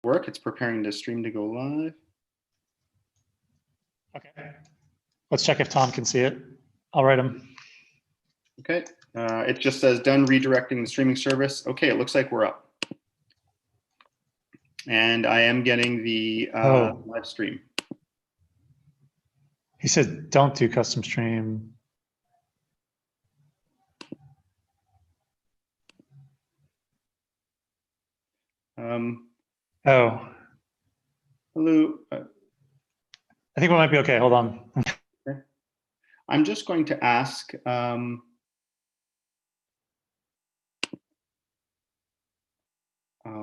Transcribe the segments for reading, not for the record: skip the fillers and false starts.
work. It's preparing the stream to go live. Okay. Let's check if Tom can see it. I'll write him. Okay. It just says done redirecting the streaming service. Okay, it looks like we're up. And I am getting the live stream. He said, don't do custom stream. Hello. I think we might be okay. Hold on. Okay. I'm just going to ask. Oh,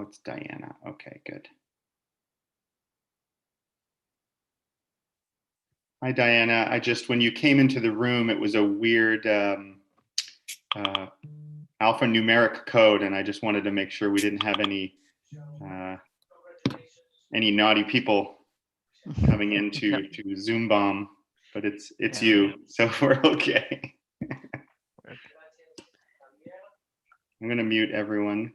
it's Diana. Okay, good. Hi, Diana. When you came into the room, it was a weird alphanumeric code, and I just wanted to make sure we didn't have any naughty people coming into to Zoom bomb, but it's you, so we're okay. I'm going to mute everyone.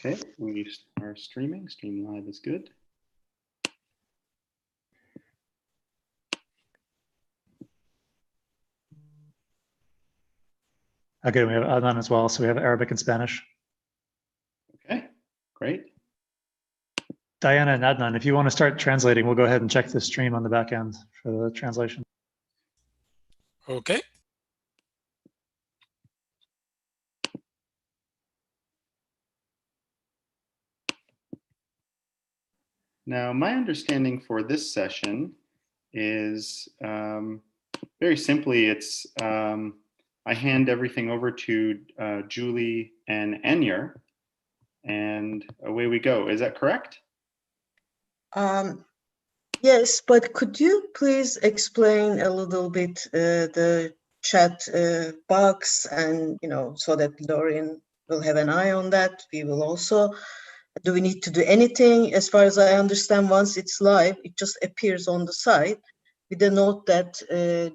Okay, we are streaming. Stream live is good. Okay, we have Adnan as well, so we have Arabic and Spanish. Okay, great. Diana and Adnan, if you want to start translating, we'll go ahead and check the stream on the back end for the translation. Okay. Now, my understanding for this session is very simply, it's I hand everything over to Julie and Enya, and away we go. Is that correct? Yes, but could you please explain a little bit the chat box, and so that Dorian will have an eye on that. We will also. Do we need to do anything? As far as I understand, once it's live, it just appears on the side with a note that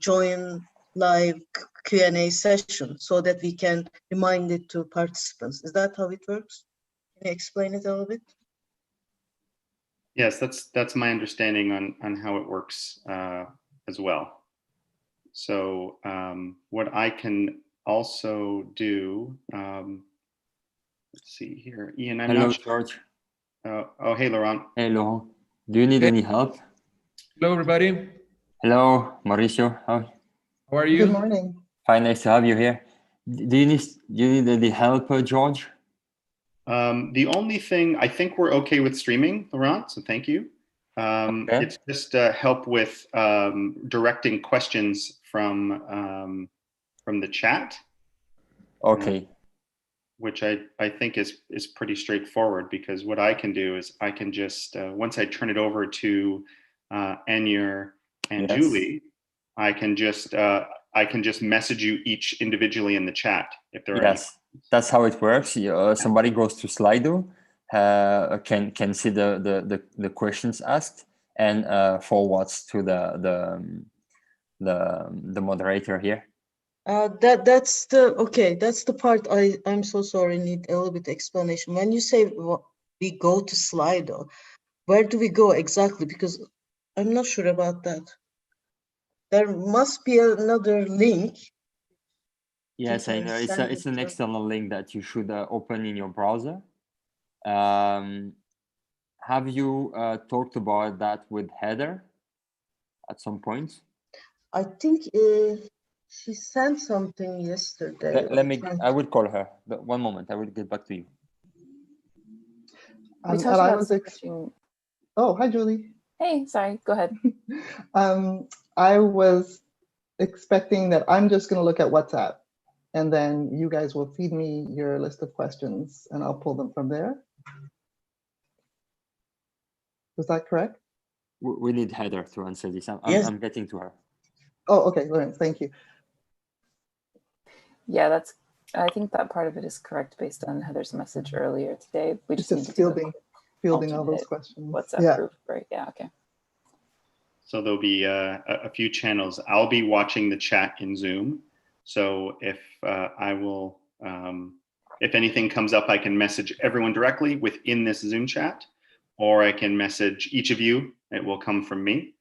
join live Q&A session, so that we can remind it to participants. Is that how it works? Can you explain it a little bit? Yes, that's my understanding on how it works as well. So what I can also do, let's see here, Ian. Hello, George. Oh, hey, Laurent. Hey, Laurent. Do you need any help? Hello, everybody. Hello, Mauricio. How are you? Good morning. Fine, nice to have you here. Do you need any help, George? The only thing, I think we're okay with streaming, Laurent, so thank you. Okay. It's just help with directing questions from the chat. Okay. Which I think is pretty straightforward, because what I can do is I can just, once I turn it over to Enya and Yes. Julie, I can just message you each individually in the chat if there are any. That's how it works. Somebody goes to Slido, can see the questions asked, and forwards to the moderator here. That's the part I'm so sorry, need a little bit explanation. When you say we go to Slido, where do we go exactly? Because I'm not sure about that. There must be another link. Yes, I know. It's an external link that you should open in your browser. Have you talked about that with Heather at some point? I think she sent something yesterday. I will call her. But one moment, I will get back to you. And I was oh, hi, Julie. Hey, sorry, go ahead. I was expecting that I'm just going to look at WhatsApp, and then you guys will feed me your list of questions, and I'll pull them from there. Was that correct? We need Heather to answer this. I'm getting to her. Oh, okay, Lawrence, thank you. Yeah, I think that part of it is correct based on Heather's message earlier today. We It's just need just to do the fielding all those alternate questions. WhatsApp Yeah. group, right? Yeah, okay. So there'll be a few channels. I'll be watching the chat in Zoom. So if if anything comes up, I can message everyone directly within this Zoom chat, or I can message each of you. It will come from me.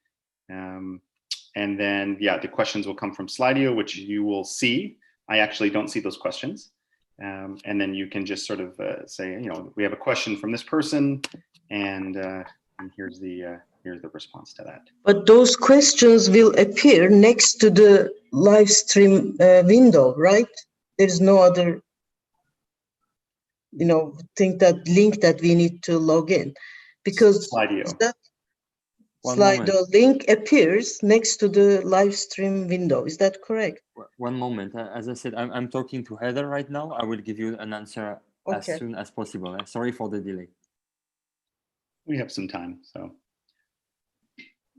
And then, yeah, the questions will come from Slido, which you will see. I actually don't see those questions. And then you can just sort of say, we have a question from this person, and here's the response to that. But those questions will appear next to the live stream window, right? There's no other, link that we need to log in, because Slido. that One Slido moment. link appears next to the live stream window. Is that correct? One moment. As I said, I'm talking to Heather right now. I will give you an answer as Okay. soon as possible. Sorry for the delay. We have some time, so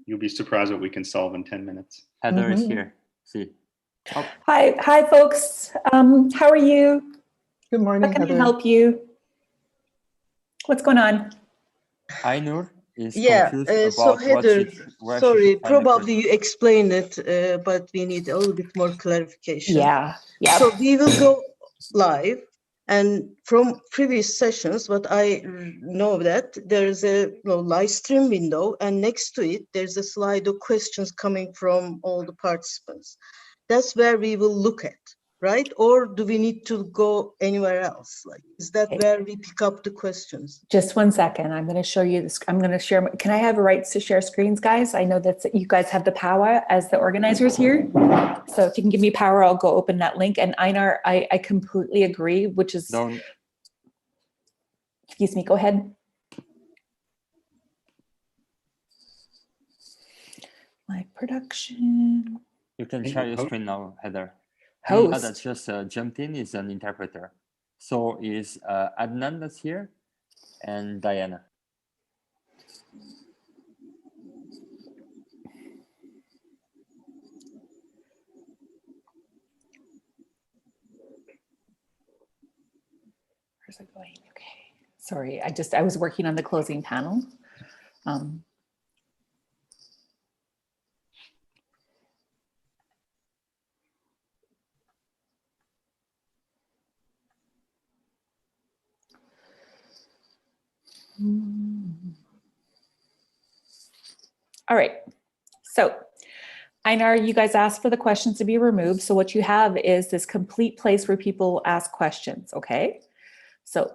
you'll be surprised what we can solve in 10 minutes. Heather is Mhm. here. See. Oh, Hi, folks. How are you? Good morning, How can Heather. I help you? What's going on? Ainur is Yeah, confused so about Heather, where she sorry, should find the probably you explained it, but we need a little bit more clarification. Yeah. So we will go live, and from previous sessions, what I know that there's a live stream window, and next to it, there's a slide of questions coming from all the participants. That's where we will look at, right? Or do we need to go anywhere else? Like, is that where we pick up the questions? Just 1 second. I'm going to show you this. I'm going to share. Can I have rights to share screens, guys? I know that you guys have the power as the organizers here. So if you can give me power, I'll go open that link. And Einar, I completely agree, which is, Don't. excuse me, go ahead. Live production. You can share your screen now, Heather. Host. Hina that just jumped in is an interpreter. So is Adnan that's here and Diana. Where's it going? Okay. Sorry, I was working on the closing panel. All right. So Einar, you guys asked for the questions to be removed. So what you have is this complete place where people ask questions, okay? So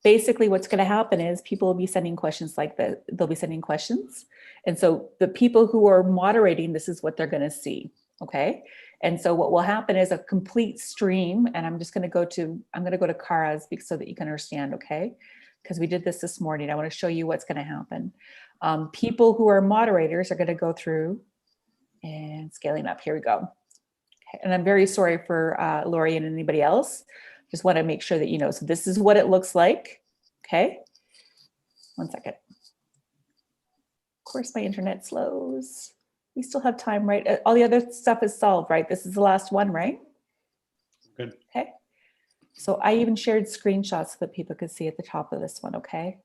basically what's going to happen is people will be sending questions like this. They'll be sending questions. And so the people who are moderating, this is what they're going to see, okay? And so what will happen is a complete stream, and I'm going to go to Kara's so that you can understand, okay? Because we did this morning. I want to show you what's going to happen. People who are moderators are going to go through and scaling up. Here we go. Okay. And I'm very sorry for Lori and anybody else. Just want to make sure that you know. So this is what it looks like. Okay. 1 second. Of course, my internet slows. We still have time, right? All the other stuff is solved, right? This is the last one, right? Good. Okay. So I even shared screenshots so that people could see at the top of this one, okay?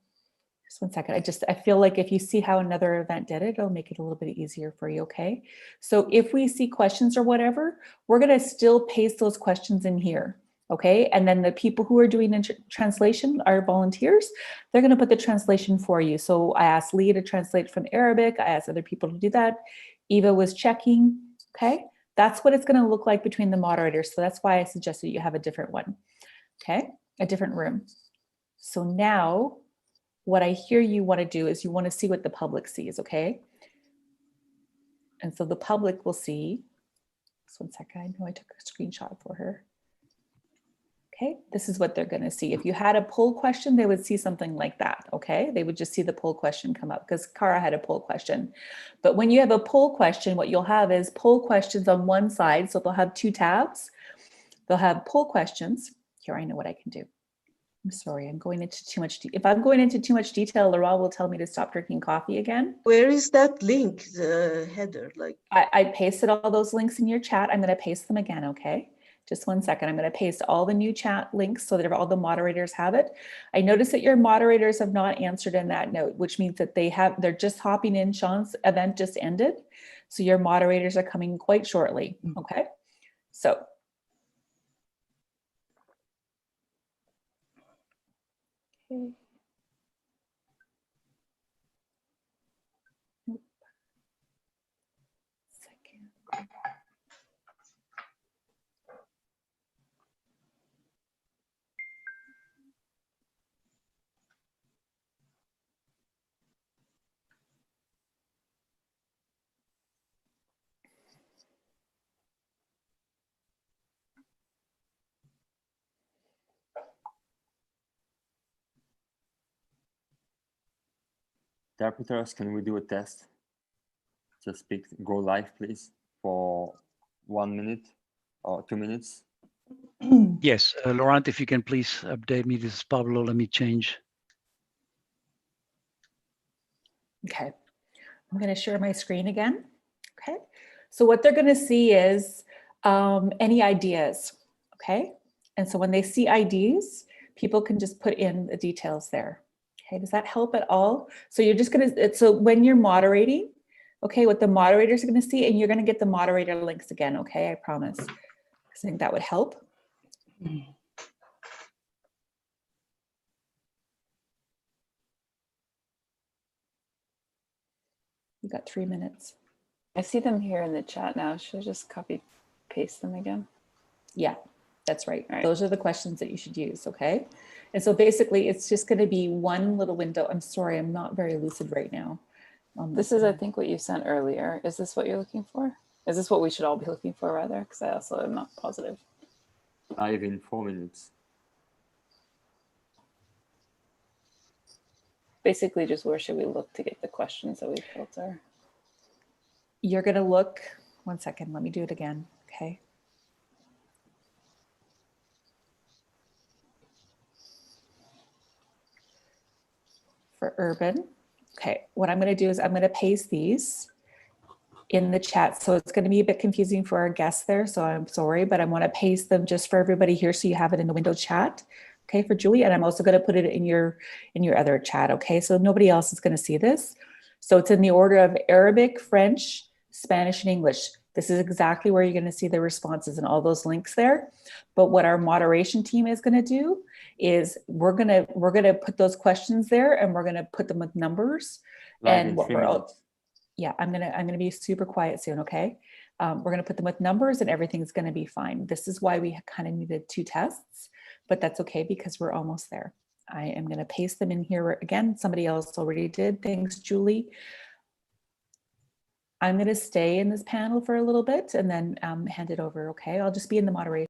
Just 1 second. I feel like if you see how another event did it, it'll make it a little bit easier for you, okay? So if we see questions or whatever, we're gonna still paste those questions in here, okay? And then the people who are doing translation, our volunteers, they're gonna put the translation for you. So I asked Leah to translate from Arabic. I asked other people to do that. Eva was checking, okay? That's what it's gonna look like between the moderators. So that's why I suggested you have a different one, okay? A different room. So now, what I hear you want to do is you want to see what the public sees, okay? And so the public will see, just 1 second, I know I took a screenshot for her. Okay, this is what they're going to see. If you had a poll question, they would see something like that, okay? They would just see the poll question come up because Kara had a poll question. But when you have a poll question, what you'll have is poll questions on one side. So they'll have 2 tabs. They'll have poll questions. Here, I know what I can do. I'm sorry, I'm going into too much. If I'm going into too much detail, Laurel will tell me to stop drinking coffee again. Where is that link, the header? Like, I pasted all those links in your chat. I'm going to paste them again, okay? Just one second. I'm going to paste all the new chat links so that all the moderators have it. I notice that your moderators have not answered in that note, which means that they're just hopping in. Sean's event just ended. So your moderators are coming quite shortly. Okay. So. Okay. Second. Interpreters, can we do a test? Just speak, go live, please, for 1 minute or 2 minutes. Yes, Laurent, if you can please update me. This is Pablo. Let me change. Okay. I'm going to share my screen again. Okay. So what they're going to see is any ideas. Okay. And so when they see IDs, people can just put in the details there. Okay. Does that help at all? So you're just going to, so when you're moderating, okay, what the moderators are going to see, and you're going to get the moderator links again. Okay. I promise. Because I think that would help. You got 3 minutes. I see them here in the chat now. Should I just copy paste them again? Yeah, that's right. All right. Those are the questions that you should use, okay? And so basically it's just going to be one little window. I'm sorry, I'm not very lucid right now. This is, I think, what you sent earlier. Is this what you're looking for? Is this what we should all be looking for, rather? Because I also am not positive. Live in 4 minutes. Basically, just where should we look to get the questions that we filter? You're going to look, one second, let me do it again, okay? For urban, okay, what I'm going to do is I'm going to paste these in the chat. So it's going to be a bit confusing for our guests there. So I'm sorry, but I want to paste them just for everybody here. So you have it in the window chat. Okay, for Julie. And I'm also going to put it in your other chat. Okay, so nobody else is going to see this. So it's in the order of Arabic, French, Spanish, and English. This is exactly where you're going to see the responses and all those links there. But what our moderation team is going to do is we're going to put those questions there, and we're going to put them with numbers. Live And in what 3 we're minutes. yeah, I'm gonna be super quiet soon, okay? We're gonna put them with numbers and everything's gonna be fine. This is why we kind of needed 2 tests, but that's okay because we're almost there. I am gonna paste them in here again. Somebody else already did. Thanks, Julie. I'm gonna stay in this panel for a little bit and then hand it over, okay? I'll just be in the moderation.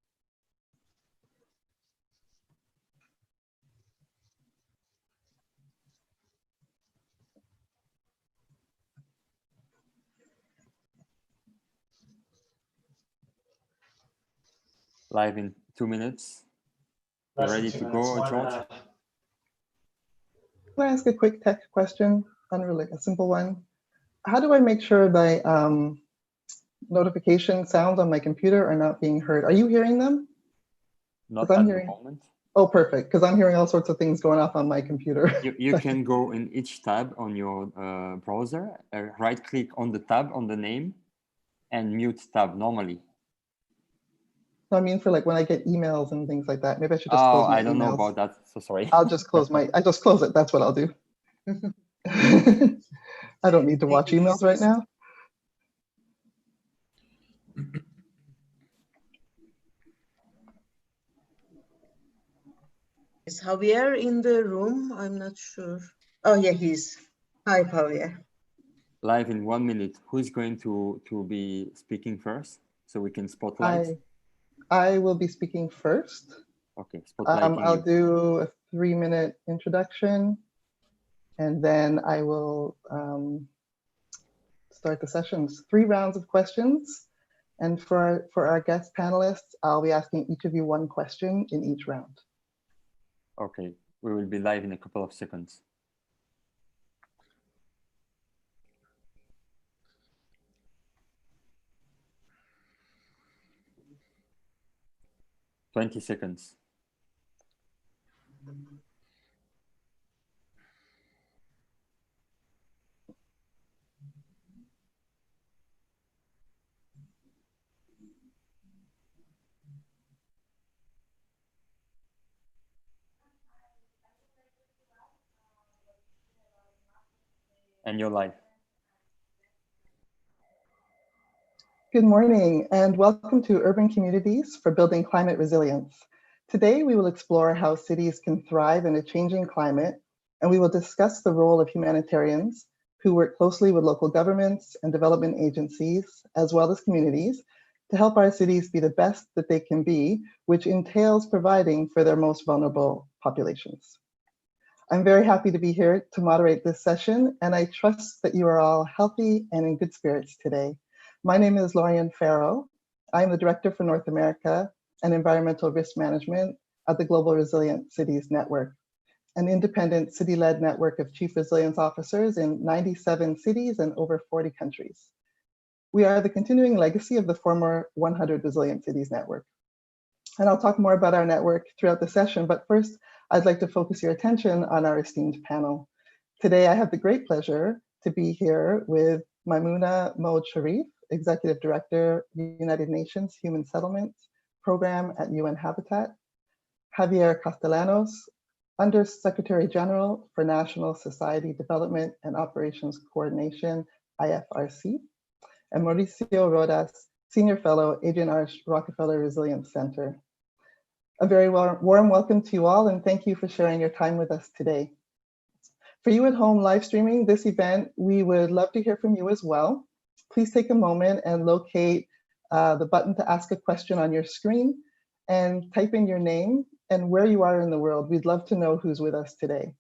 Live in 2 minutes. You ready to go, George? Can I ask a quick tech question? Unrelated, a simple one. How do I make sure my notification sounds on my computer are not being heard? Are you hearing them? Not 'Cause I'm at hearing- the moment. Oh, perfect, because I'm hearing all sorts of things going off on my computer. You can go in each tab on your browser, right click on the tab on the name and mute tab normally. I mean, for like when I get emails and things like that, maybe I should just close my I don't know emails. about that, so sorry. I'll just close I just close it, that's what I'll do. I don't need to watch emails right now. Is Javier in the room? I'm not sure. Oh yeah, he's. Hi, Javier. Live in 1 minute. Who's going to be speaking first so we can spotlight? I will be speaking first. Okay, spotlighting I'll you. do a 3-minute introduction, and then I will start the sessions. 3 rounds of questions, and for our guest panelists, I'll be asking each of you 1 question in each round. Okay, we will be live in a couple of seconds. 20 seconds. And you're live. Good morning and welcome to Urban Communities for Building Climate Resilience. Today, we will explore how cities can thrive in a changing climate, and we will discuss the role of humanitarians who work closely with local governments and development agencies, as well as communities, to help our cities be the best that they can be, which entails providing for their most vulnerable populations. I'm very happy to be here to moderate this session, and I trust that you are all healthy and in good spirits today. My name is Lorian Farrow. I'm the Director for North America and Environmental Risk Management at the Global Resilient Cities Network, an independent city-led network of chief resilience officers in 97 cities and over 40 countries. We are the continuing legacy of the former 100 Resilient Cities Network. And I'll talk more about our network throughout the session, but first, I'd like to focus your attention on our esteemed panel. Today, I have the great pleasure to be here with Maimouna Mohd-Sharif, Executive Director, United Nations Human Settlements Program at UN Habitat, Javier Castellanos, Under Secretary General for National Society Development and Operations Coordination, IFRC, and Mauricio Rodas, Senior Fellow, Adrienne Arch Rockefeller Resilience Center. A very warm welcome to you all, and thank you for sharing your time with us today. For you at home live streaming this event, we would love to hear from you as well. Please take a moment and locate the button to ask a question on your screen and type in your name and where you are in the world. We'd love to know who's with us today.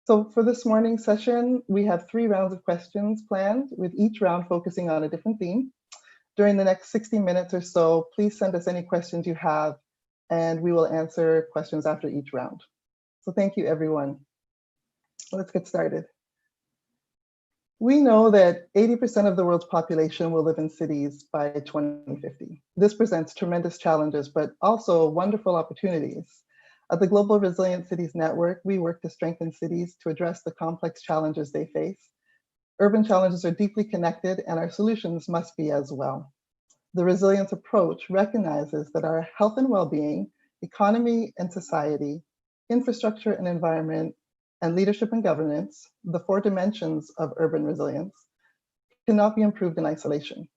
So for this morning's session, we have 3 rounds of questions planned, with each round focusing on a different theme. During the next 60 minutes or so, please send us any questions you have, and we will answer questions after each round. So thank you, everyone. Let's get started. We know that 80% of the world's population will live in cities by 2050. This presents tremendous challenges, but also wonderful opportunities. At the Global Resilient Cities Network, we work to strengthen cities to address the complex challenges they face. Urban challenges are deeply connected, and our solutions must be as well. The resilience approach recognizes that our health and well-being, economy and society, infrastructure and environment, and leadership and governance, the 4 dimensions of urban resilience, cannot be improved in isolation,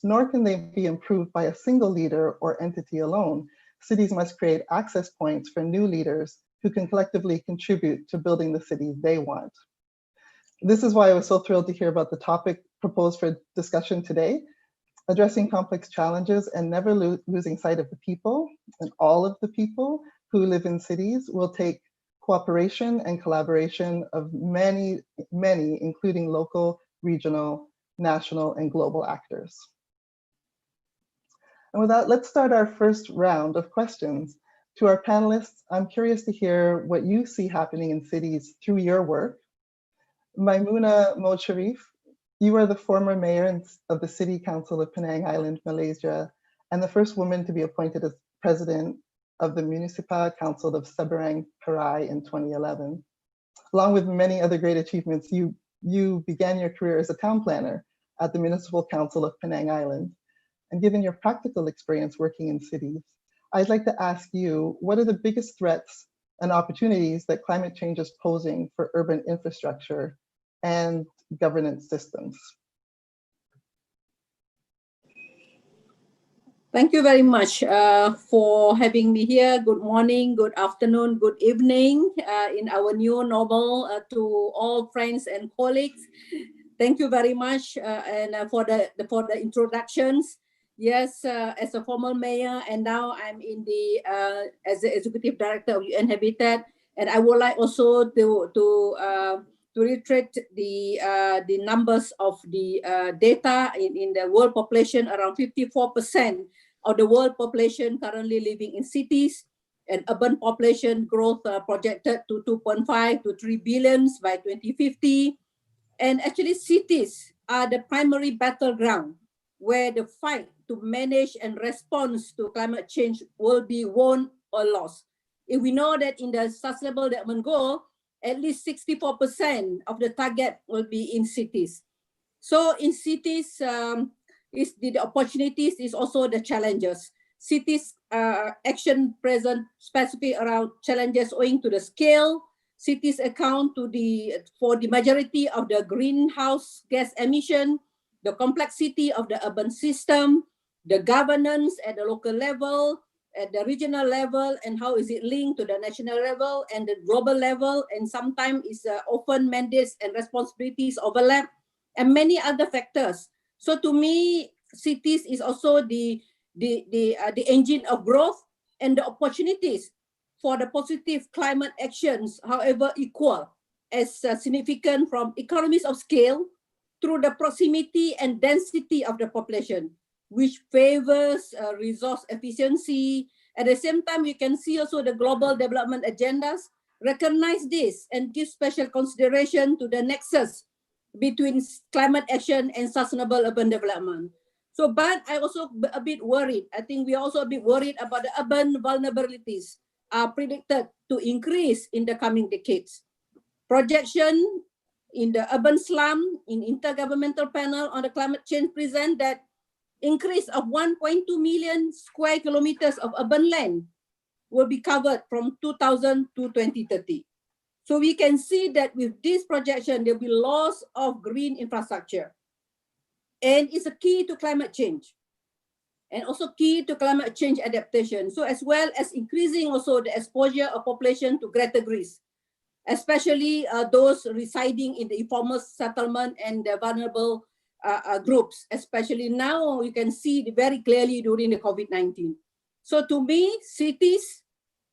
nor can they be improved by a single leader or entity alone. Cities must create access points for new leaders who can collectively contribute to building the city they want. This is why I was so thrilled to hear about the topic proposed for discussion today: addressing complex challenges and never losing sight of the people, and all of the people who live in cities will take cooperation and collaboration of many, including local, regional, national, and global actors. And with that, let's start our first round of questions. To our panelists, I'm curious to hear what you see happening in cities through your work. Maimouna Mohd-Sharif, you are the former mayor of the City Council of Penang Island, Malaysia, and the first woman to be appointed as president of the Municipal Council of Seberang Perai in 2011. Along with many other great achievements, you began your career as a town planner at the Municipal Council of Penang Island. And given your practical experience working in cities, I'd like to ask you, what are the biggest threats and opportunities that climate change is posing for urban infrastructure and governance systems? Thank you very much for having me here. Good morning, good afternoon, good evening in our new normal to all friends and colleagues. Thank you very much and for the introductions. Yes, as a former mayor, and now I'm in the as the executive director of UN Habitat, and I would like also to reiterate the numbers of the data in the world population. Around 54% of the world population currently living in cities, and urban population growth projected to 2.5 to 3 billion by 2050. And actually cities are the primary battleground where the fight to manage and respond to climate change will be won or lost. If we know that in the Sustainable Development Goal, at least 64% of the target will be in cities. So in cities, is the opportunities is also the challenges. Cities action present specifically around challenges owing to the scale. Cities account for the majority of the greenhouse gas emission, the complexity of the urban system, the governance at the local level, at the regional level, and how is it linked to the national level and the global level, and sometimes it's often mandates and responsibilities overlap, and many other factors. So to me, cities is also the engine of growth and the opportunities for the positive climate actions, however equal, as significant from economies of scale through the proximity and density of the population, which favors resource efficiency. At the same time, you can see also the global development agendas recognize this and give special consideration to the nexus between climate action and sustainable urban development. So, but I also a bit worried. I think we are also a bit worried about the urban vulnerabilities are predicted to increase in the coming decades. Projection in the urban slum in Intergovernmental Panel on the Climate Change present that increase of 1.2 million square kilometers of urban land will be covered from 2000 to 2030. So we can see that with this projection, there will be loss of green infrastructure. And it's a key to climate change and also key to climate change adaptation. So as well as increasing also the exposure of population to greater risk, especially those residing in the informal settlement and the vulnerable groups, especially now you can see very clearly during the COVID-19. So to me, cities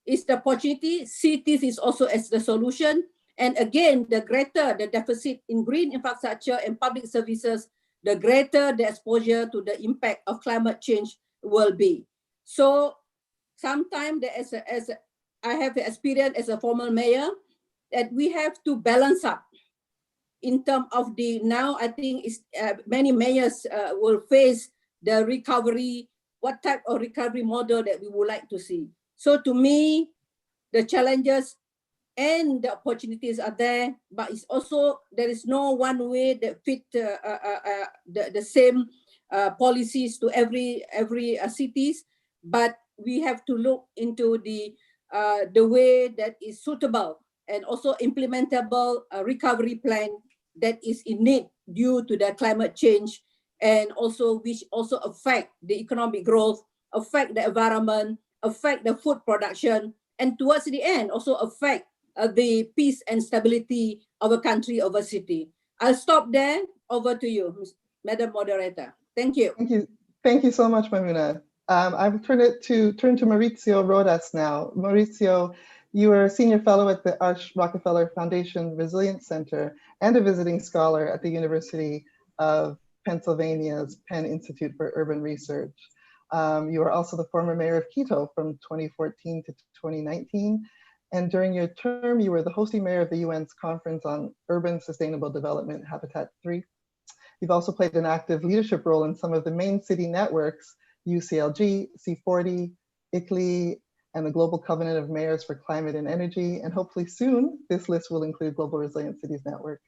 is the opportunity, cities is also as the solution. And again, the greater the deficit in green infrastructure and public services, the greater the exposure to the impact of climate change will be. So sometimes I have experience as a former mayor that we have to balance up in terms of the, now I think many mayors will face the recovery, what type of recovery model that we would like to see. So to me, the challenges and the opportunities are there, but it's also, there is no one way that fit the same policies to every cities, but we have to look into the way that is suitable and also implementable recovery plan that is in need due to the climate change, and also which also affect the economic growth, affect the environment, affect the food production, and towards the end also affect the peace and stability of a country, of a city. I'll stop there. Over to you, Madam Moderator. Thank you. Thank you. Thank you so much, Maimuna. I've turn to Maurizio Rodas now. Maurizio, you are a senior fellow at the Arch Rockefeller Foundation Resilience Center and a visiting scholar at the University of Pennsylvania's Penn Institute for Urban Research. You are also the former mayor of Quito from 2014 to 2019. And during your term, you were the hosting mayor of the UN's Conference on Urban Sustainable Development, Habitat 3. You've also played an active leadership role in some of the main city networks, UCLG, C40, ICLEI, and the Global Covenant of Mayors for Climate and Energy. And hopefully soon, this list will include Global Resilient Cities Network.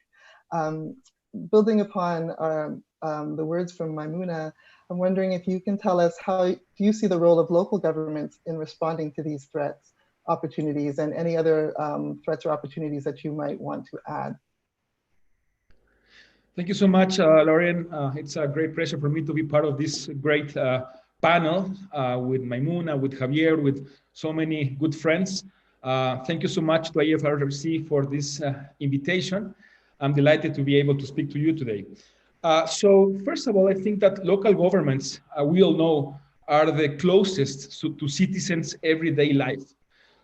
Building upon the words from Maimuna, I'm wondering if you can tell us how do you see the role of local governments in responding to these threats, opportunities, and any other threats or opportunities that you might want to add. Thank you so much, Lauren. It's a great pleasure for me to be part of this great panel with Maimuna, with Javier, with so many good friends. Thank you so much to IFRC for this invitation. I'm delighted to be able to speak to you today. So first of all, I think that local governments, we all know, are the closest to citizens' everyday life.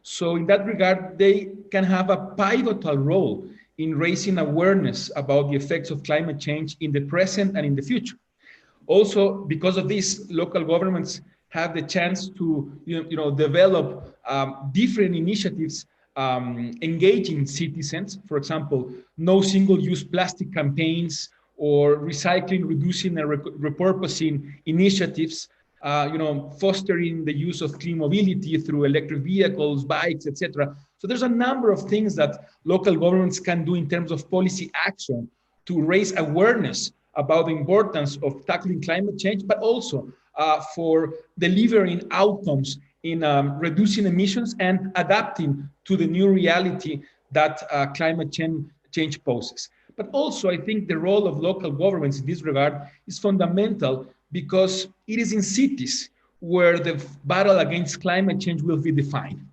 So in that regard, they can have a pivotal role in raising awareness about the effects of climate change in the present and in the future. Also, because of this, local governments have the chance to develop different initiatives engaging citizens. For example, no single-use plastic campaigns or recycling, reducing, and repurposing initiatives, fostering the use of clean mobility through electric vehicles, bikes, etc. So there's a number of things that local governments can do in terms of policy action to raise awareness about the importance of tackling climate change, but also for delivering outcomes in reducing emissions and adapting to the new reality that climate change poses. But also, I think the role of local governments in this regard is fundamental because it is in cities where the battle against climate change will be defined.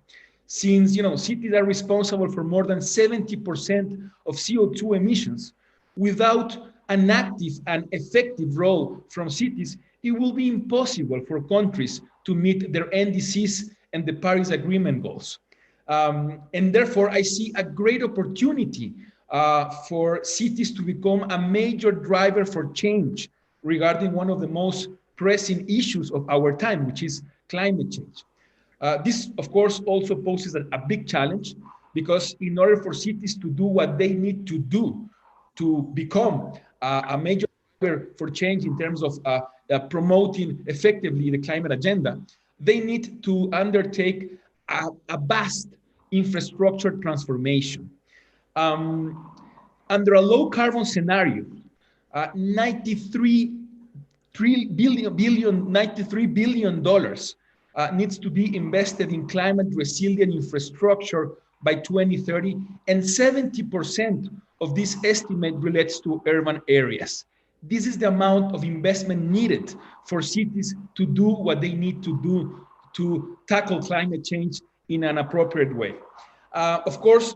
Since cities are responsible for more than 70% of CO2 emissions, without an active and effective role from cities, it will be impossible for countries to meet their NDCs and the Paris Agreement goals. And therefore, I see a great opportunity for cities to become a major driver for change regarding one of the most pressing issues of our time, which is climate change. This, of course, also poses a big challenge because in order for cities to do what they need to do to become a major driver for change in terms of promoting effectively the climate agenda, they need to undertake a vast infrastructure transformation. Under a low carbon scenario, $93 billion needs to be invested in climate resilient infrastructure by 2030, and 70% of this estimate relates to urban areas. This is the amount of investment needed for cities to do what they need to do to tackle climate change in an appropriate way. Of course,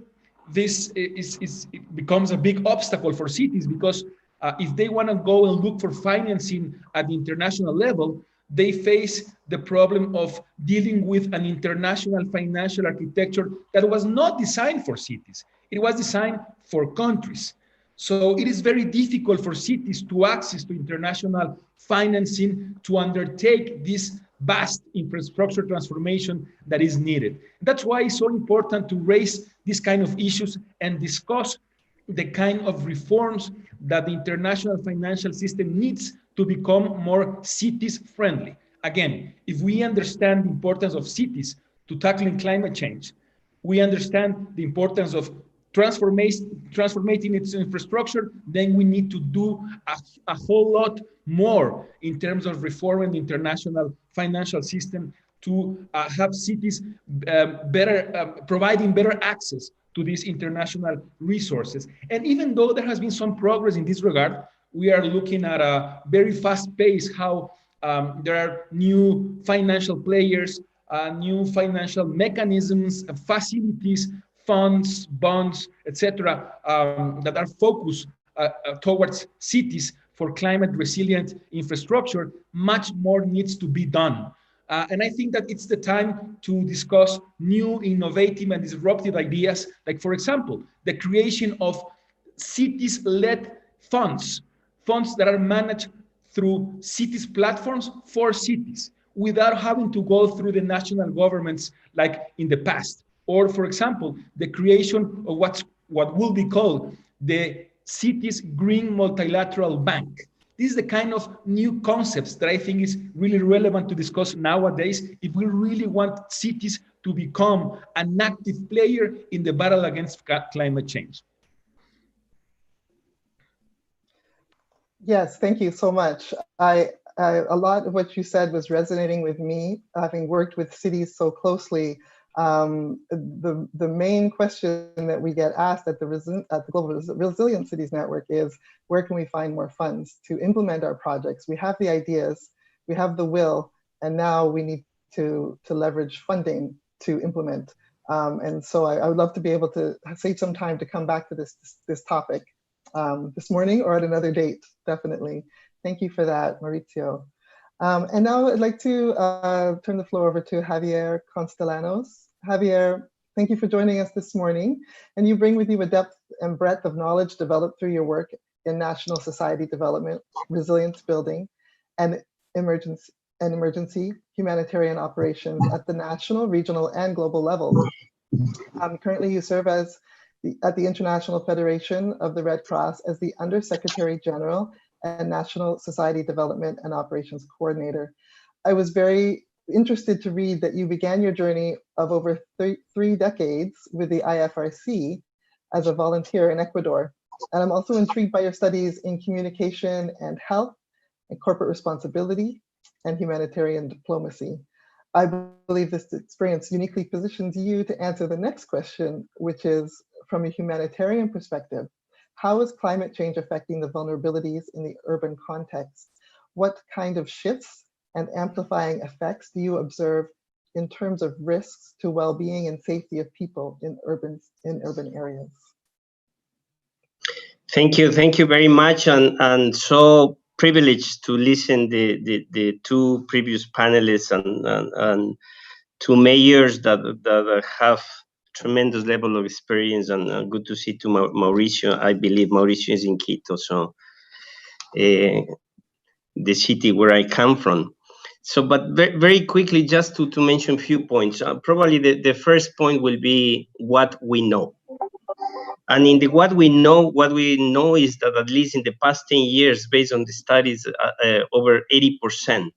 this becomes a big obstacle for cities because if they want to go and look for financing at the international level, they face the problem of dealing with an international financial architecture that was not designed for cities. It was designed for countries. So it is very difficult for cities to access to international financing to undertake this vast infrastructure transformation that is needed. That's why it's so important to raise these kind of issues and discuss the kind of reforms that the international financial system needs to become more cities friendly. Again, if we understand the importance of cities to tackling climate change, we understand the importance of transforming its infrastructure, then we need to do a whole lot more in terms of reforming the international financial system to have cities providing better access to these international resources. And even though there has been some progress in this regard, we are looking at a very fast pace how there are new financial players, new financial mechanisms, facilities, funds, bonds, etc., that are focused towards cities for climate resilient infrastructure. Much more needs to be done. And I think that it's the time to discuss new, innovative, and disruptive ideas, like, for example, the creation of cities-led funds that are managed through cities platforms for cities, without having to go through the national governments like in the past. Or, for example, the creation of what will be called the Cities Green Multilateral Bank. This is the kind of new concepts that I think is really relevant to discuss nowadays if we really want cities to become an active player in the battle against climate change. Yes, thank you so much. A lot of what you said was resonating with me, having worked with cities so closely. The main question that we get asked at the Global Resilient Cities Network is, where can we find more funds to implement our projects? We have the ideas, we have the will, and now we need to leverage funding to implement. And so I would love to be able to save some time to come back to this topic this morning or at another date, definitely. Thank you for that, Mauricio. And now I'd like to turn the floor over to Javier Constellanos. Javier, thank you for joining us this morning. And you bring with you a depth and breadth of knowledge developed through your work in national society development, resilience building, and emergency humanitarian operations at the national, regional, and global levels. Currently, you serve as at the International Federation of the Red Cross as the Undersecretary General and National Society Development and Operations Coordinator. I was very interested to read that you began your journey of over three decades with the IFRC as a volunteer in Ecuador. And I'm also intrigued by your studies in communication and health and corporate responsibility and humanitarian diplomacy. I believe this experience uniquely positions you to answer the next question, which is, from a humanitarian perspective, how is climate change affecting the vulnerabilities in the urban context? What kind of shifts and amplifying effects do you observe in terms of risks to well-being and safety of people in urban areas? Thank you very much, and so privileged to listen the two previous panelists and two mayors that have tremendous level of experience, and good to see to Mauricio. I believe Mauricio is in Quito, so the city where I come from. So, but very quickly, just to mention a few points. Probably the first point will be what we know. And in the what we know is that at least in the past 10 years, based on the studies, over 80%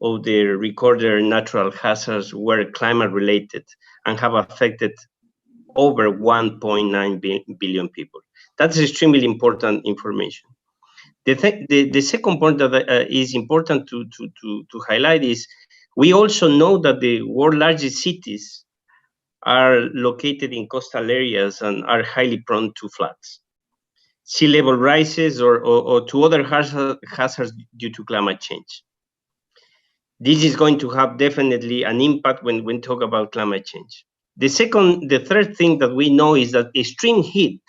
of the recorded natural hazards were climate related and have affected over 1.9 billion people. That's extremely important information. The second point that is important to highlight is we also know that the world's largest cities are located in coastal areas and are highly prone to floods, sea level rises, or to other hazards due to climate change. This is going to have definitely an impact when we talk about climate change. The third thing that we know is that extreme heat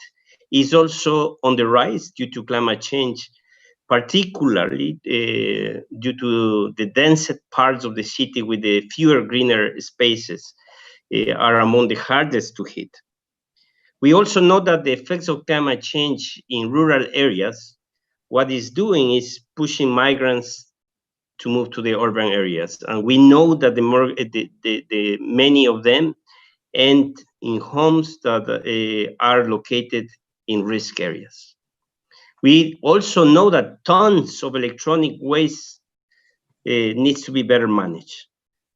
is also on the rise due to climate change, particularly due to the densest parts of the city with the fewer greener spaces are among the hardest to hit. We also know that the effects of climate change in rural areas, what it's doing is pushing migrants to move to the urban areas. And we know that many of them end in homes that are located in risk areas. We also know that tons of electronic waste needs to be better managed.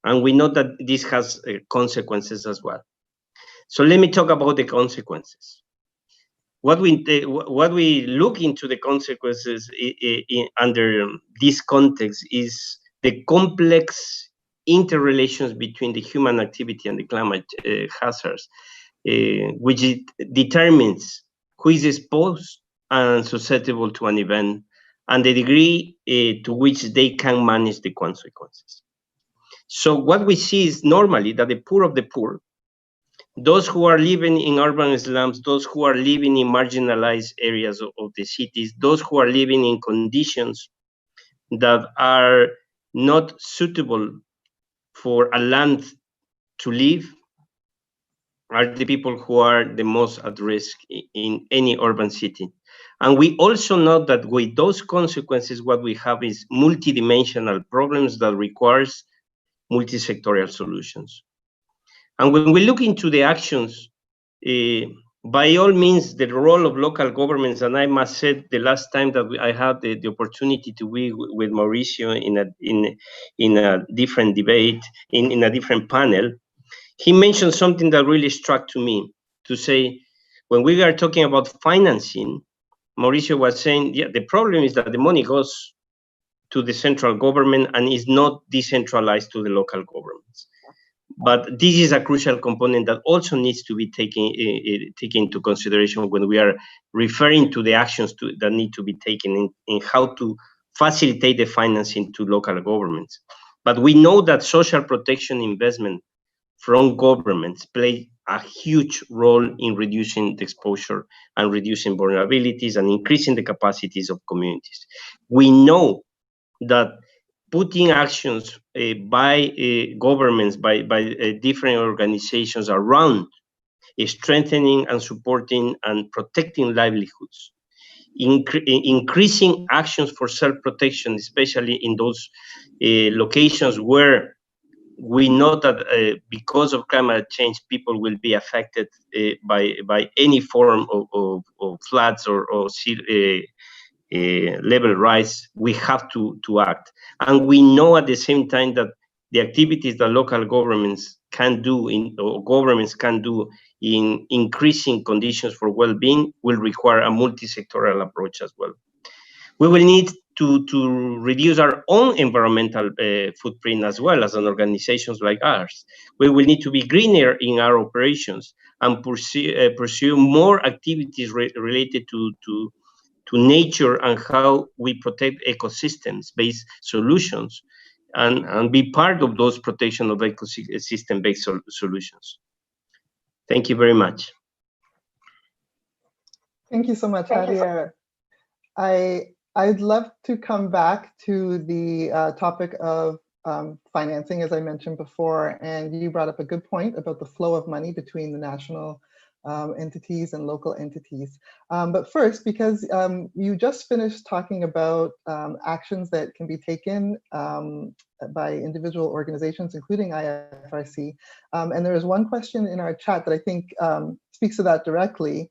And we know that this has consequences as well. So let me talk about the consequences. What we look into the consequences under this context is the complex interrelations between the human activity and the climate hazards, which determines who is exposed and susceptible to an event and the degree to which they can manage the consequences. So what we see is normally that the poor of the poor, those who are living in urban slums, those who are living in marginalized areas of the cities, those who are living in conditions that are not suitable for a land to live, are the people who are the most at risk in any urban city. And we also know that with those consequences, what we have is multidimensional problems that requires multi-sectorial solutions. And when we look into the actions, by all means, the role of local governments, and I must say the last time that I had the opportunity to be with Mauricio in a different debate, in a different panel, he mentioned something that really struck to me, to say, when we are talking about financing, Mauricio was saying, yeah, the problem is that the money goes to the central government and is not decentralized to the local governments. But this is a crucial component that also needs to be taken into consideration when we are referring to the actions that need to be taken in how to facilitate the financing to local governments. But we know that social protection investment from governments play a huge role in reducing the exposure and reducing vulnerabilities and increasing the capacities of communities. We know that putting actions by governments, by different organizations around strengthening and supporting and protecting livelihoods, increasing actions for self-protection, especially in those locations where we know that because of climate change, people will be affected by any form of floods or sea level rise. We have to act. And we know at the same time that the activities that local governments can do in increasing conditions for well-being will require a multi-sectoral approach as well. We will need to reduce our own environmental footprint as well as an organizations like ours. We will need to be greener in our operations and pursue more activities related to nature and how we protect ecosystems-based solutions and be part of those protection of ecosystem-based solutions. Thank you very much. Thank you so much, Javier. I'd love to come back to the topic of financing, as I mentioned before, and you brought up a good point about the flow of money between the national entities and local entities. But first, because you just finished talking about actions that can be taken by individual organizations, including IFRC, and there is one question in our chat that I think speaks to that directly,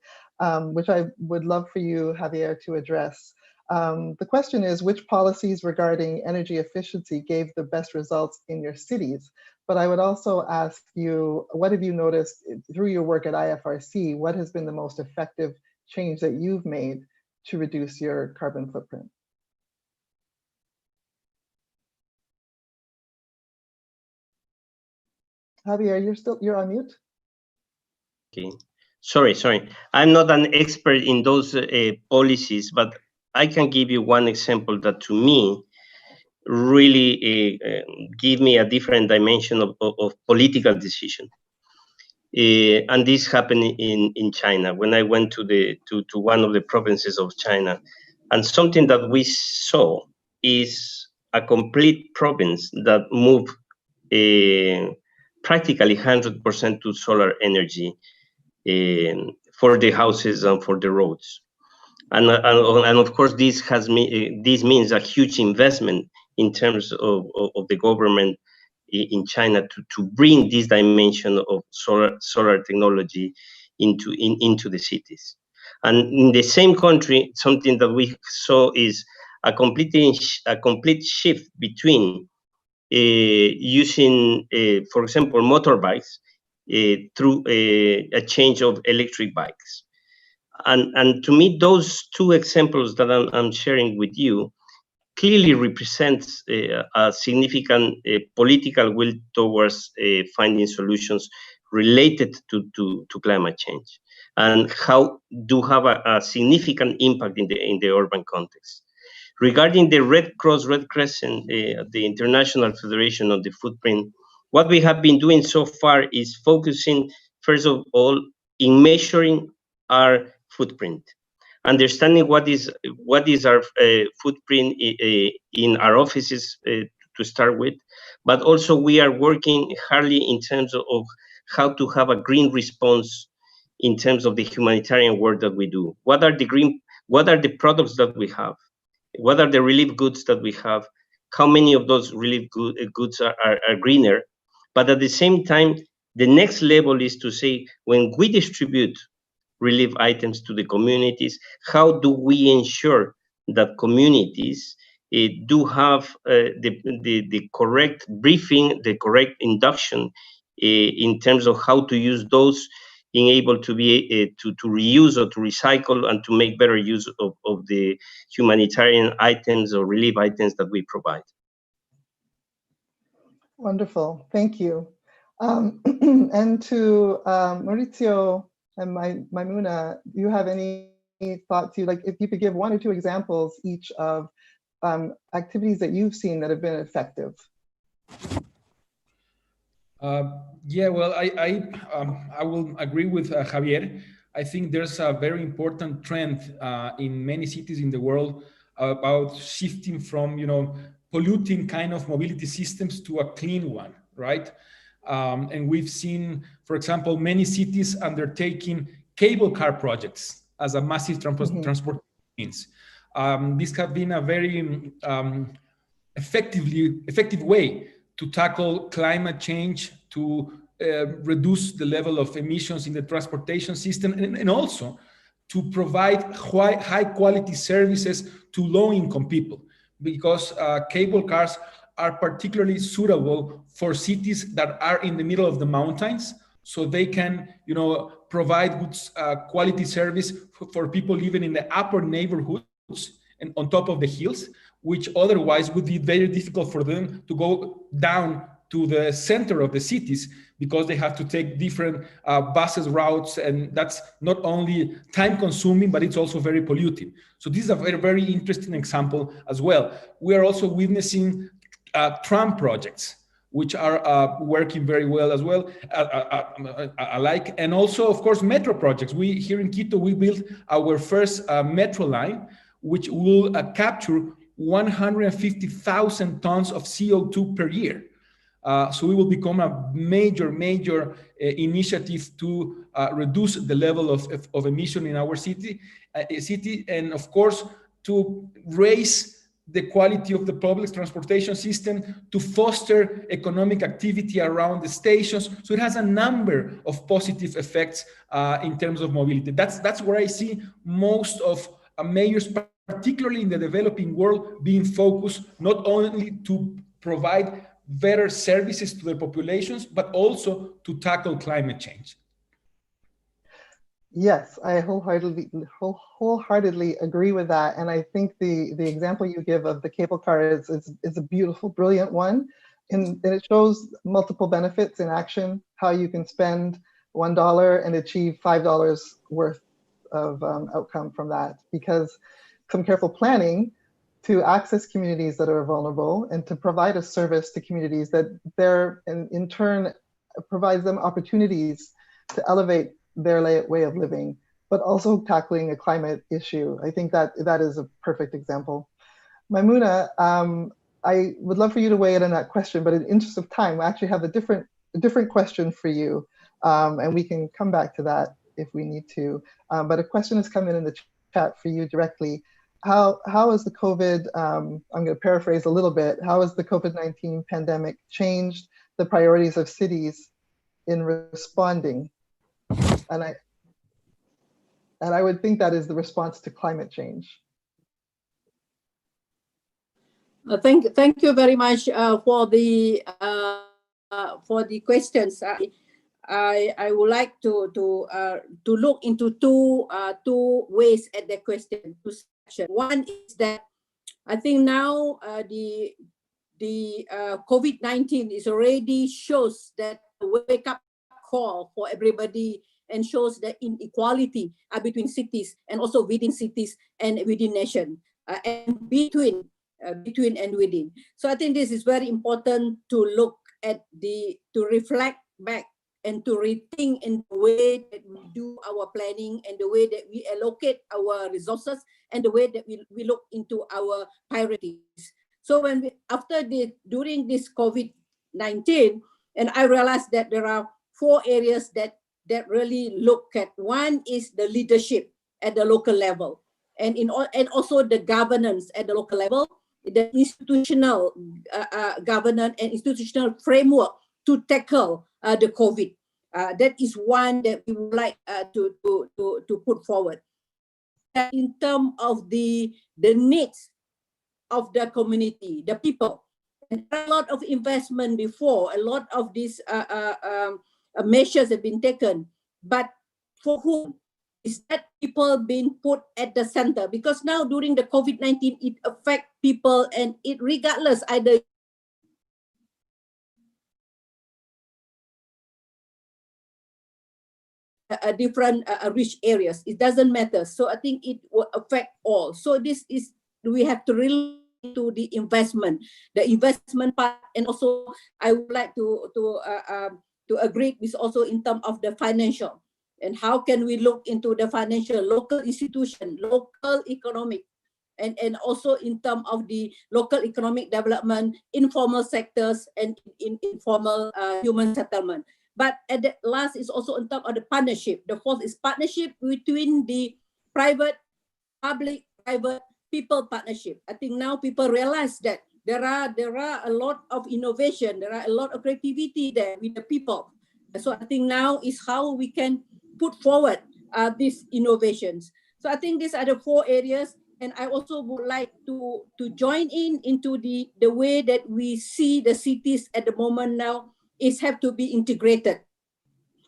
which I would love for you, Javier, to address. The question is, which policies regarding energy efficiency gave the best results in your cities? But I would also ask you, what have you noticed through your work at IFRC? What has been the most effective change that you've made to reduce your carbon footprint? Javier, you're on mute. Okay, sorry. I'm not an expert in those policies, but I can give you one example that to me really give me a different dimension of political decision. And this happened in China when I went to one of the provinces of China, and something that we saw is a complete province that moved practically 100% to solar energy for the houses and for the roads. And of course, this means a huge investment in terms of the government in China to bring this dimension of solar technology into the cities. And in the same country, something that we saw is a complete shift between using, for example, motorbikes through a change of electric bikes. And to me, those two examples that I'm sharing with you clearly represents a significant political will towards finding solutions related to climate change, and how do have a significant impact in the urban context. Regarding the Red Cross, Red Crescent, the International Federation of the Footprint, what we have been doing so far is focusing, first of all, in measuring our footprint, understanding what is our footprint in our offices to start with, but also we are working hardly in terms of how to have a green response in terms of the humanitarian work that we do. What are the products that we have? What are the relief goods that we have? How many of those relief goods are greener? But at the same time, the next level is to say, when we distribute relief items to the communities, how do we ensure that communities do have the correct briefing, the correct induction in terms of how to use those, being able to be to reuse or to recycle and to make better use of the humanitarian items or relief items that we provide. Wonderful, thank you. And to Mauricio and Maimuna, do you have any thoughts? If you could give one or two examples each of activities that you've seen that have been effective. Yeah, well, I will agree with Javier. I think there's a very important trend in many cities in the world about shifting from, polluting kind of mobility systems to a clean one, right? And we've seen, for example, many cities undertaking cable car projects as a massive transport means. This has been a very effective way to tackle climate change, to reduce the level of emissions in the transportation system, and also to provide high quality services to low-income people, because cable cars are particularly suitable for cities that are in the middle of the mountains, so they can, provide good quality service for people living in the upper neighborhoods and on top of the hills, which otherwise would be very difficult for them to go down to the center of the cities, because they have to take different buses routes, and that's not only time consuming, but it's also very polluting. So this is a very, very interesting example as well. We are also witnessing tram projects, which are working very well as well, alike. And also, of course, metro projects. We here in Quito, we built our first metro line, which will capture 150,000 tons of CO2 per year. So we will become a major initiative to reduce the level of emission in our city, and of course, to raise the quality of the public transportation system, to foster economic activity around the stations. So it has a number of positive effects in terms of mobility. That's where I see most of mayors, particularly in the developing world, being focused not only to provide better services to their populations, but also to tackle climate change. Yes, I wholeheartedly agree with that. And I think the example you give of the cable car is a beautiful, brilliant one. And it shows multiple benefits in action, how you can spend $1 and achieve $5 worth of outcome from that. Because some careful planning to access communities that are vulnerable and to provide a service to communities that in turn provides them opportunities to elevate their way of living, but also tackling a climate issue. I think that is a perfect example. Maimuna, I would love for you to weigh in on that question, but in the interest of time, we actually have a different question for you, and we can come back to that if we need to. But a question has come in the chat for you directly. How has the COVID, I'm going to paraphrase a little bit, how has the COVID-19 pandemic changed the priorities of cities in responding? And I would think that is the response to climate change. Thank you very much for the questions. I would like to look into two ways at the question. One is that I think now the COVID-19 is already shows that a wake up call for everybody, and shows the inequality between cities and also within cities and within nation and between and within. So I think this is very important to look at to reflect back and to rethink in the way that we do our planning and the way that we allocate our resources and the way that we look into our priorities. So during this COVID-19, and I realized that there are 4 areas that really look at. One is the leadership at the local level, and also the governance at the local level, the institutional governance and institutional framework to tackle the COVID. That is one that we would like to put forward. In terms of the needs of the community, the people, and a lot of investment before, a lot of these measures have been taken, but for whom? Is that people being put at the center? Because now during the COVID-19, it affects people, and it regardless either different rich areas, it doesn't matter. So I think it will affect all. So we have to relate to the investment part, and also I would like to agree with also in terms of the financial, and how can we look into the financial, local institution, local economic, and also in terms of the local economic development, informal sectors, and informal human settlement. But at the last is also in terms of the partnership. The fourth is partnership between the private, public, private, people partnership. I think now people realize that there are a lot of innovation, there are a lot of creativity there with the people. So I think now is how we can put forward these innovations. So I think these are the 4 areas, and I also would like to join into the way that we see the cities at the moment now is have to be integrated.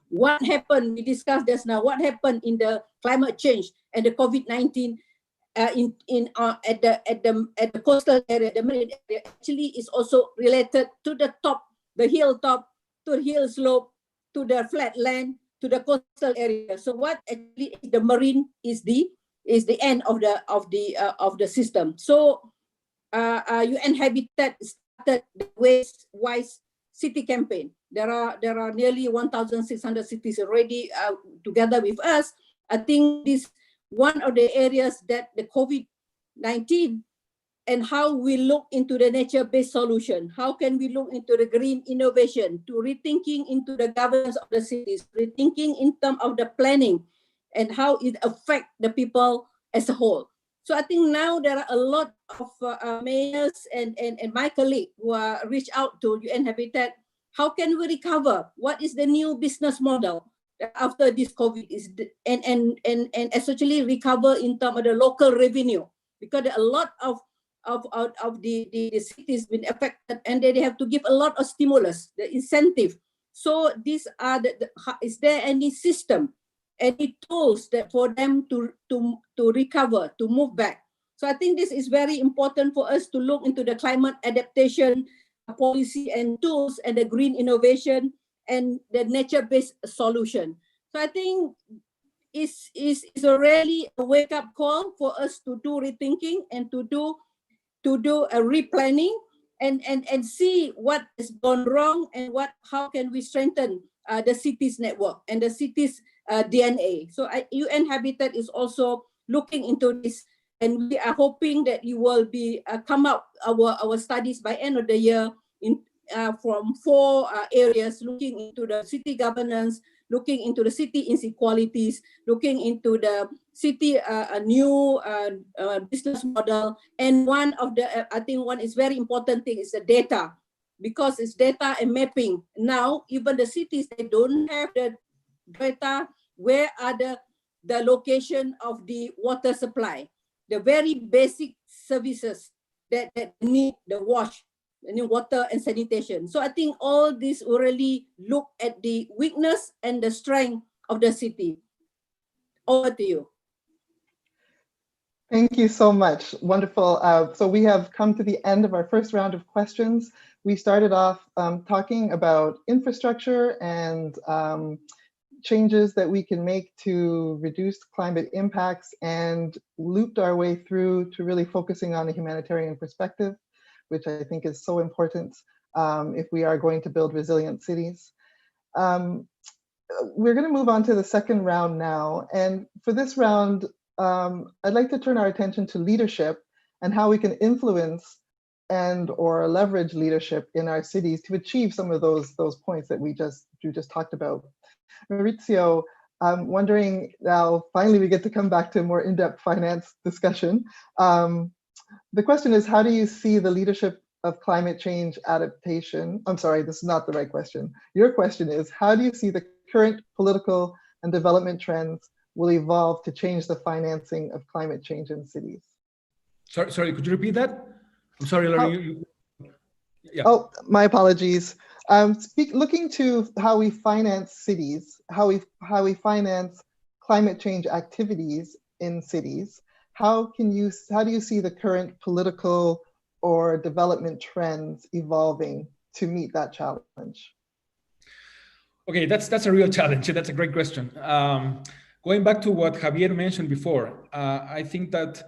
What happened? We discussed this now. What happened in the climate change and the COVID-19 at the coastal area, the marine area, actually is also related to the top, the hilltop, to the hill slope, to the flat land, to the coastal area. So what actually is the marine is the end of the system. So UN Habitat started the Waste Wise City campaign. There are nearly 1,600 cities already together with us. I think this one of the areas that the COVID-19 and how we look into the nature-based solution. How can we look into the green innovation, to rethinking into the governance of the cities, rethinking in terms of the planning and how it affects the people as a whole. So I think now there are a lot of mayors and my colleague who are reached out to UN Habitat. How can we recover? What is the new business model after this COVID is and essentially recover in terms of the local revenue, because there are a lot of the cities been affected and they have to give a lot of stimulus, the incentive. So these are is there any system, any tools that for them to recover, to move back? So I think this is very important for us to look into the climate adaptation policy and tools and the green innovation and the nature-based solution. So I think it's a really a wake-up call for us to do rethinking and to do a replanning and see what has gone wrong and how can we strengthen the city's network and the city's DNA. So UN Habitat is also looking into this, and we are hoping that you will be come up our studies by end of the year from 4 areas, looking into the city governance, looking into the city inequalities, looking into the city new business model. And one of the, I think one is very important thing is the data, because it's data and mapping. Now, even the cities, they don't have the data. Where are the location of the water supply, the very basic services that need the wash, the water and sanitation. So I think all this will really look at the weakness and the strength of the city. Over to you. Thank you so much. Wonderful. So we have come to the end of our first round of questions. We started off talking about infrastructure and changes that we can make to reduce climate impacts, and looped our way through to really focusing on a humanitarian perspective, which I think is so important if we are going to build resilient cities. We're going to move on to the second round now. And for this round, I'd like to turn our attention to leadership and how we can influence or leverage leadership in our cities to achieve some of those points that you just talked about. Maurizio, I'm wondering now, finally we get to come back to a more in-depth finance discussion. The question is, how do you see the leadership of climate change adaptation? I'm sorry, this is not the right question. Your question is, how do you see the current political and development trends will evolve to change the financing of climate change in cities? Sorry, could you repeat that? I'm sorry, Laurie. Yeah. Oh, my apologies. Looking to how we finance cities, how we finance climate change activities in cities. How do you see the current political or development trends evolving to meet that challenge? Okay, that's a real challenge. That's a great question. Going back to what Javier mentioned before, I think that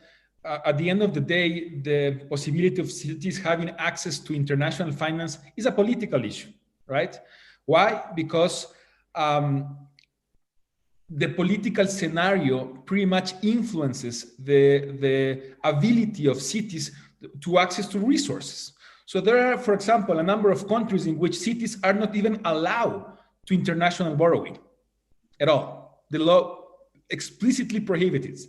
at the end of the day, the possibility of cities having access to international finance is a political issue, right? Why? Because the political scenario pretty much influences the ability of cities to access to resources. So there are, for example, a number of countries in which cities are not even allowed to international borrowing at all. The law explicitly prohibits it.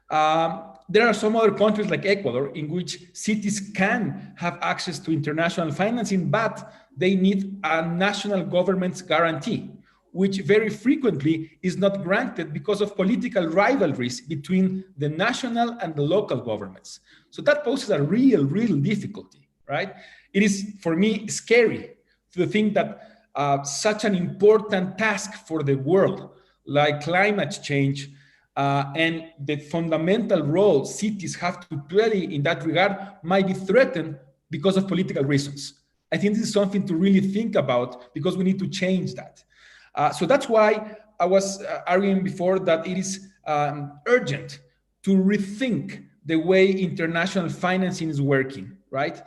There are some other countries like Ecuador in which cities can have access to international financing, but they need a national government's guarantee, which very frequently is not granted because of political rivalries between the national and the local governments. So that poses a real difficulty, right? It is, for me, scary to think that such an important task for the world, like climate change, and the fundamental role cities have to play in that regard might be threatened because of political reasons. I think this is something to really think about because we need to change that. So that's why I was arguing before that it is urgent to rethink the way international financing is working, right?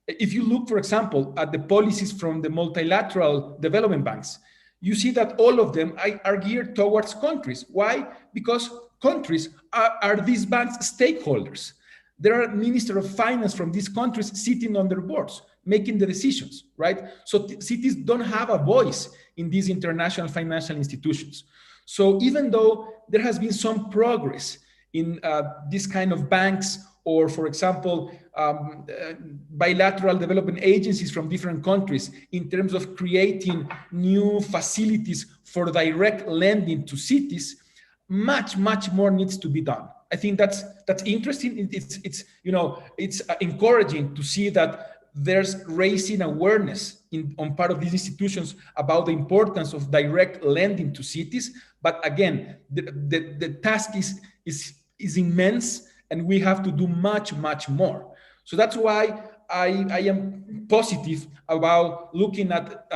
If you look, for example, at the policies from the multilateral development banks, you see that all of them are geared towards countries. Why? Because countries are these banks' stakeholders. There are ministers of finance from these countries sitting on their boards, making the decisions, right? So cities don't have a voice in these international financial institutions. So even though there has been some progress in this kind of banks, or for example, bilateral development agencies from different countries in terms of creating new facilities for direct lending to cities, much more needs to be done. I think that's interesting. It's encouraging to see that there's raising awareness on part of these institutions about the importance of direct lending to cities. But again, the task is immense, and we have to do much more. So that's why I am positive about looking at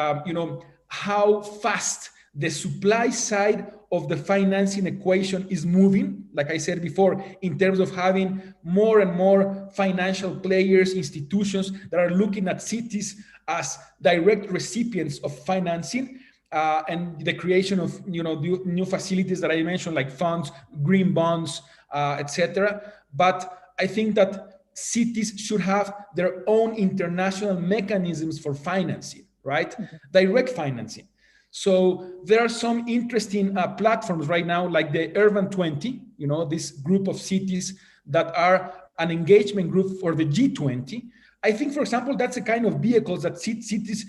how fast the supply side of the financing equation is moving, like I said before, in terms of having more and more financial players, institutions that are looking at cities as direct recipients of financing, and the creation of new facilities that I mentioned, like funds, green bonds, etc. But I think that cities should have their own international mechanisms for financing, right? Direct financing. So there are some interesting platforms right now, like the Urban 20, this group of cities that are an engagement group for the G20. I think, for example, that's a kind of vehicles that cities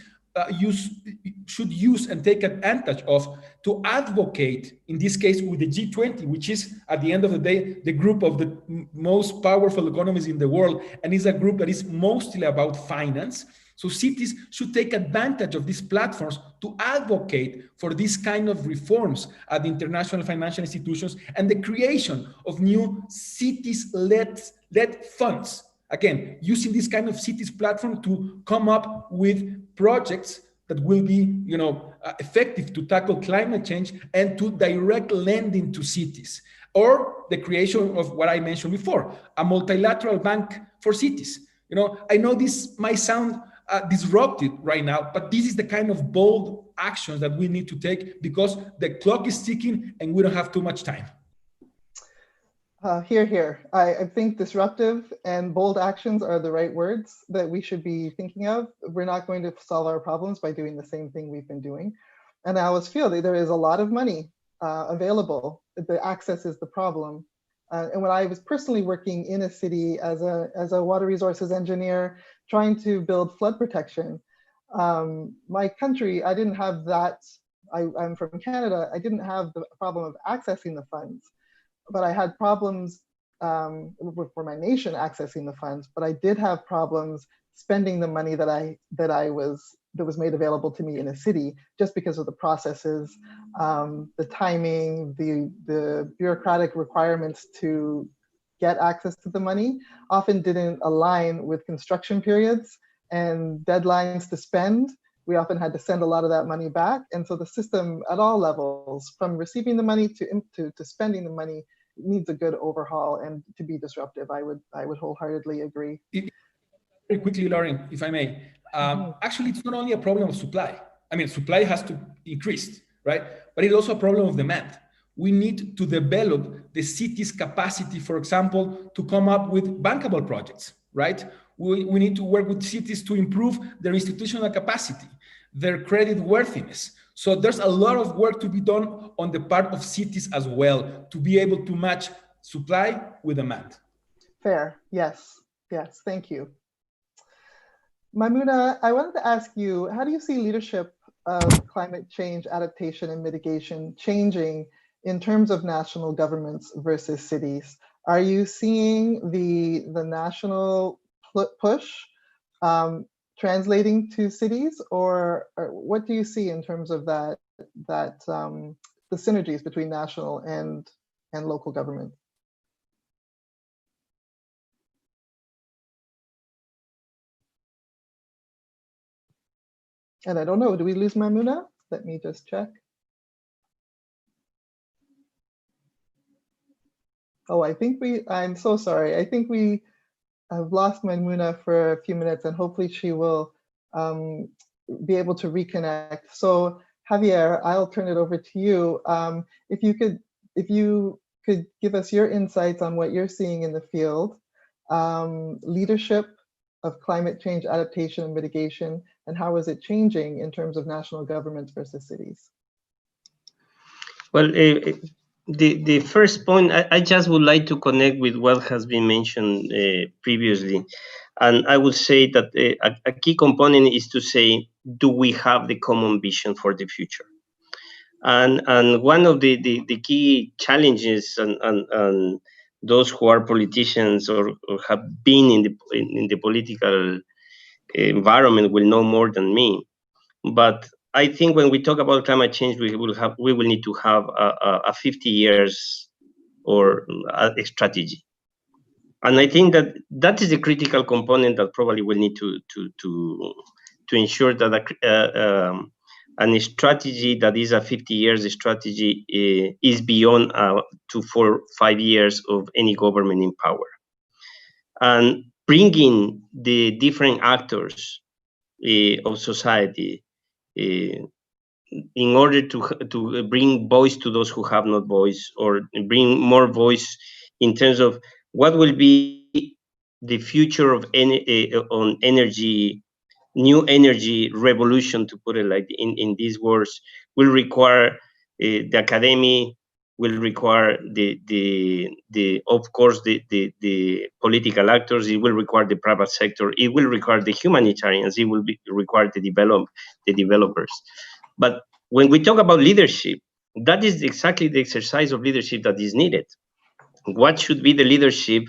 should use and take advantage of to advocate, in this case with the G20, which is at the end of the day the group of the most powerful economies in the world, and is a group that is mostly about finance. So cities should take advantage of these platforms to advocate for these kind of reforms at the international financial institutions and the creation of new cities-led funds. Again, using this kind of cities platform to come up with projects that will be, effective to tackle climate change and to direct lending to cities, or the creation of what I mentioned before, a multilateral bank for cities. I know this might sound disruptive right now, but this is the kind of bold actions that we need to take because the clock is ticking and we don't have too much time. Here. I think disruptive and bold actions are the right words that we should be thinking of. We're not going to solve our problems by doing the same thing we've been doing. And I always feel that there is a lot of money available. The access is the problem. And when I was personally working in a city as a water resources engineer, trying to build flood protection, my country, I didn't have that. I'm from Canada. I didn't have the problem of accessing the funds. But I had problems for my nation accessing the funds, but I did have problems spending the money that was made available to me in a city, just because of the processes, the timing, the bureaucratic requirements to get access to the money often didn't align with construction periods and deadlines to spend. We often had to send a lot of that money back. And so the system at all levels, from receiving the money to spending the money, needs a good overhaul and to be disruptive. I would wholeheartedly agree. Very quickly, Lauren, if I may. Actually, it's not only a problem of supply. I mean, supply has to increase, right? But it's also a problem of demand. We need to develop the city's capacity, for example, to come up with bankable projects, right? We need to work with cities to improve their institutional capacity, their credit worthiness. So there's a lot of work to be done on the part of cities as well, to be able to match supply with demand. Fair. Yes. Yes. Thank you. Maimuna, I wanted to ask you, how do you see leadership of climate change adaptation and mitigation changing in terms of national governments versus cities? Are you seeing the national push translating to cities, or what do you see in terms of the synergies between national and local government? And I don't know, do we lose Maimuna? Let me just check. Oh, I'm so sorry. I think we have lost Maimuna for a few minutes, and hopefully she will be able to reconnect. So Javier, I'll turn it over to you. If you could give us your insights on what you're seeing in the field, leadership of climate change adaptation and mitigation, and how is it changing in terms of national governments versus cities? Well, the first point, I just would like to connect with what has been mentioned previously. And I would say that a key component is to say, do we have the common vision for the future? And one of the key challenges, and those who are politicians or have been in the political environment will know more than me. But I think when we talk about climate change, we will need to have a 50 years or a strategy. And I think that is a critical component that probably will need to ensure that a strategy that is a 50 years strategy is beyond 2, 4, 5 years of any government in power. And bringing the different actors of society in order to bring voice to those who have not voice, or bring more voice in terms of what will be the future of on energy, new energy revolution, to put it like in these words, will require the academy, will require of course the political actors. It will require the private sector. It will require the humanitarians. It will require the developers. But when we talk about leadership, that is exactly the exercise of leadership that is needed. What should be the leadership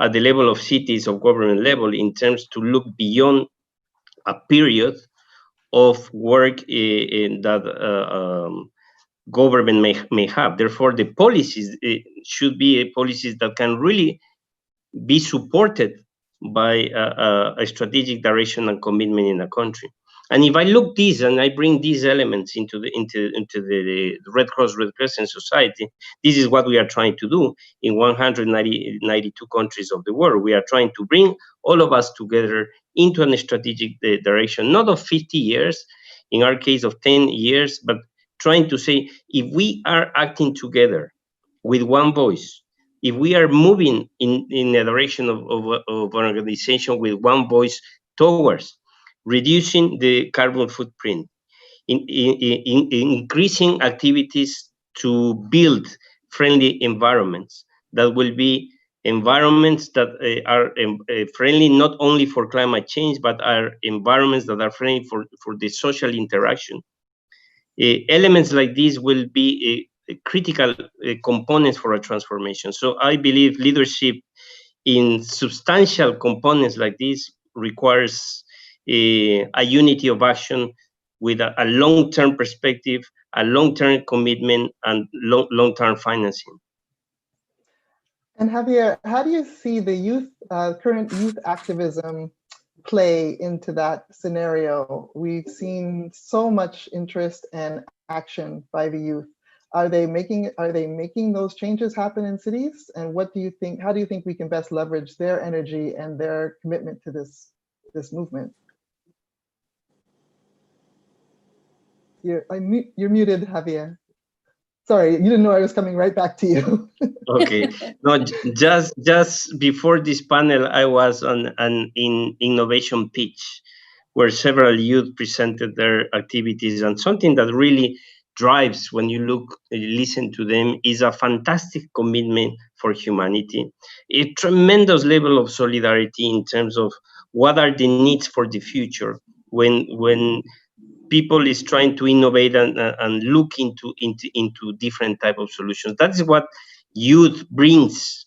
at the level of cities, of government level, in terms to look beyond a period of work that government may have. Therefore, the policies should be policies that can really be supported by a strategic direction and commitment in a country. And if I look this and I bring these elements into the Red Cross, Red Crescent Society, this is what we are trying to do in 192 countries of the world. We are trying to bring all of us together into a strategic direction, not of 50 years, in our case of 10 years, but trying to say, if we are acting together with one voice, if we are moving in the direction of an organization with one voice towards reducing the carbon footprint, in increasing activities to build friendly environments that will be environments that are friendly not only for climate change, but are environments that are friendly for the social interaction. Elements like these will be critical components for a transformation. So I believe leadership in substantial components like this requires a unity of action with a long-term perspective, a long-term commitment, and long-term financing. And Javier, how do you see the current youth activism play into that scenario? We've seen so much interest and action by the youth. Are they making those changes happen in cities? And what do you think? How do you think we can best leverage their energy and their commitment to this movement? You're muted, Javier. Sorry, you didn't know I was coming right back to you. Okay. No, just before this panel, I was on an innovation pitch where several youth presented their activities, and something that really drives when you listen to them is a fantastic commitment for humanity, a tremendous level of solidarity in terms of what are the needs for the future when people is trying to innovate and look into different type of solutions. That's what youth brings,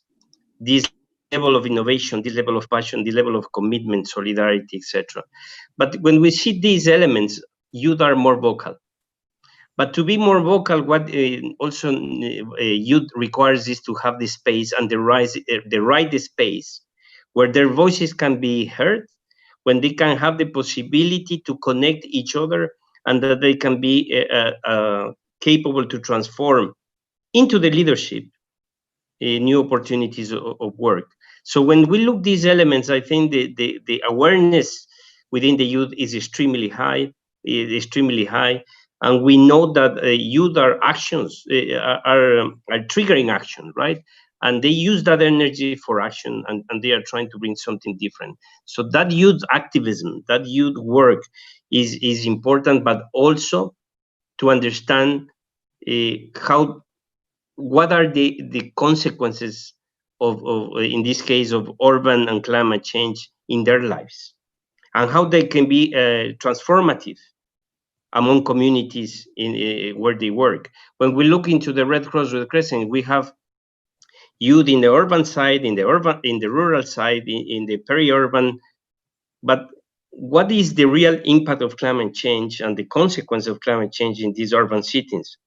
this level of innovation, this level of passion, this level of commitment, solidarity, etc. But when we see these elements, youth are more vocal. But to be more vocal, what also youth requires is to have the space and the right space where their voices can be heard, when they can have the possibility to connect each other, and that they can be capable to transform into the leadership new opportunities of work. So when we look these elements, I think the awareness within the youth is extremely high, and we know that youth are triggering action, right? And they use that energy for action, and they are trying to bring something different. So that youth activism, that youth work is important, but also to understand what are the consequences of in this case of urban and climate change in their lives, and how they can be transformative among communities in where they work. When we look into the Red Cross Red Crescent, we have youth in the urban side, in the rural side, in the peri-urban. But what is the real impact of climate change and the consequence of climate change in these urban settings?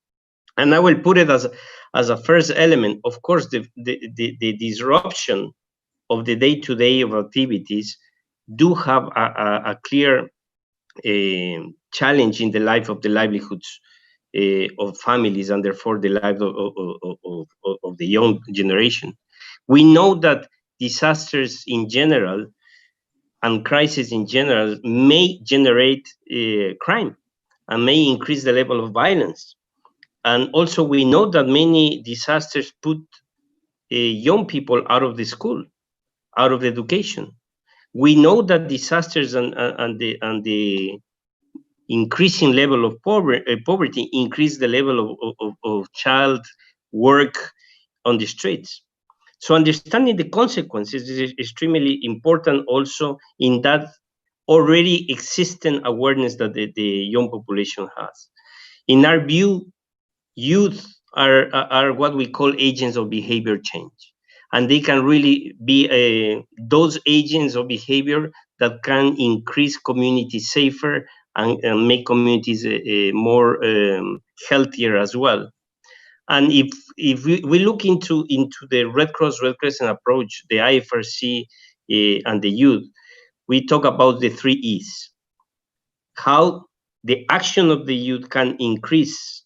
And I will put it as a first element. Of course, the disruption of the day-to-day of activities do have a clear challenge in the life of the livelihoods of families, and therefore the life of the young generation. We know that disasters in general and crises in general may generate crime and may increase the level of violence. And also we know that many disasters put young people out of the school, out of education. We know that disasters and the increasing level of poverty increase the level of child work on the streets. So understanding the consequences is extremely important also in that already existing awareness that the young population has. In our view, youth are what we call agents of behavior change. And they can really be those agents of behavior that can increase communities safer and make communities more healthier as well. And if we look into the Red Cross Red Crescent approach, the IFRC and the youth, we talk about the 3 E's. How the action of the youth can increase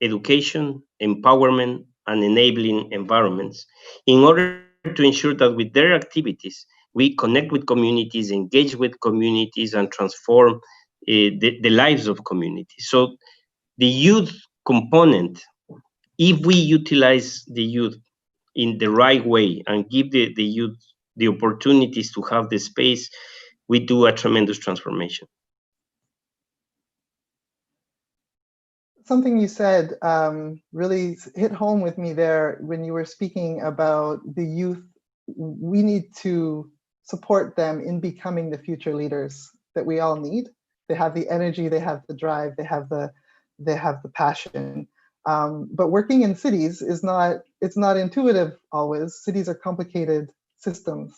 education, empowerment, and enabling environments in order to ensure that with their activities, we connect with communities, engage with communities, and transform the lives of communities. So the youth component, if we utilize the youth in the right way and give the youth the opportunities to have the space, we do a tremendous transformation. Something you said really hit home with me there when you were speaking about the youth. We need to support them in becoming the future leaders that we all need. They have the energy, they have the drive, they have the passion. But working in cities it's not intuitive always. Cities are complicated systems.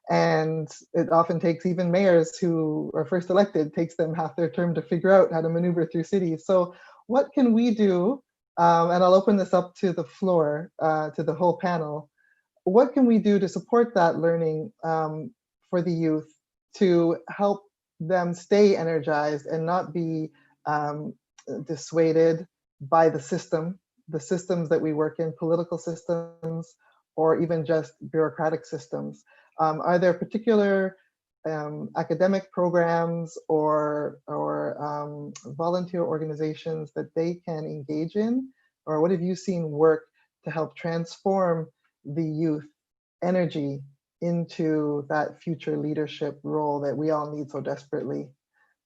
And it often takes even mayors who are first elected, takes them half their term to figure out how to maneuver through cities. So what can we do, and I'll open this up to the floor, to the whole panel, what can we do to support that learning for the youth to help them stay energized and not be dissuaded by the systems that we work in, political systems, or even just bureaucratic systems? Are there particular academic programs or volunteer organizations that they can engage in? Or what have you seen work to help transform the youth energy into that future leadership role that we all need so desperately?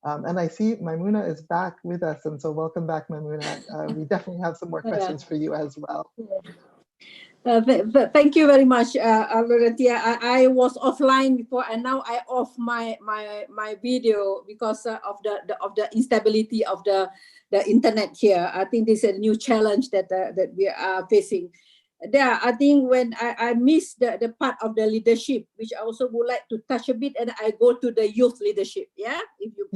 And I see Maimuna is back with us, and so welcome back, Maimuna. We definitely have some more questions for you as well. Thank you very much, Loretia. I was offline before, and now I off my video because of the instability of the internet here. I think this is a new challenge that we are facing. There, I think when I miss the part of the leadership, which I also would like to touch a bit, and I go to the youth leadership. Yeah, if you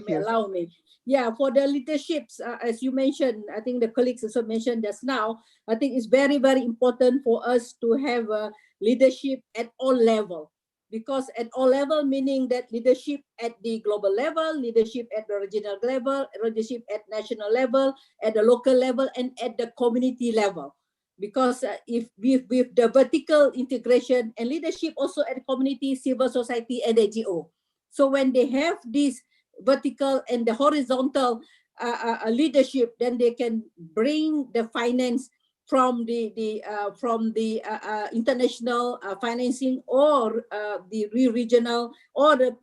may allow me. Yeah, for the leaderships, as you mentioned, I think the colleagues also mentioned just now, I think it's very, very important for us to have leadership at all level. Because at all level, meaning that leadership at the global level, leadership at the regional level, leadership at national level, at the local level, and at the community level. Because if with the vertical integration and leadership also at the community, civil society, and NGO. So when they have this vertical and the horizontal leadership, then they can bring the finance from the international financing or the regional or the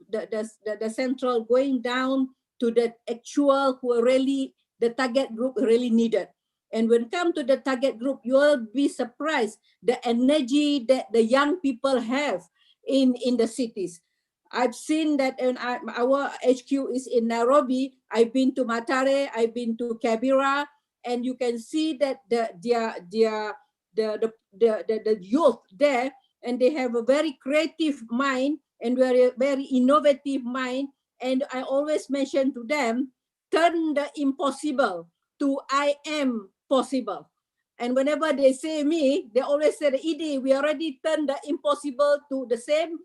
central, going down to the actual who are really the target group really needed. And when it comes to the target group, you will be surprised the energy that the young people have in the cities. I've seen that, and our HQ is in Nairobi. I've been to Mathare, I've been to Kibera, and you can see that the youth there, and they have a very creative mind and very innovative mind. And I always mention to them, turn the impossible to I am possible. And whenever they say me, they always say, ED, we already turned the impossible to the same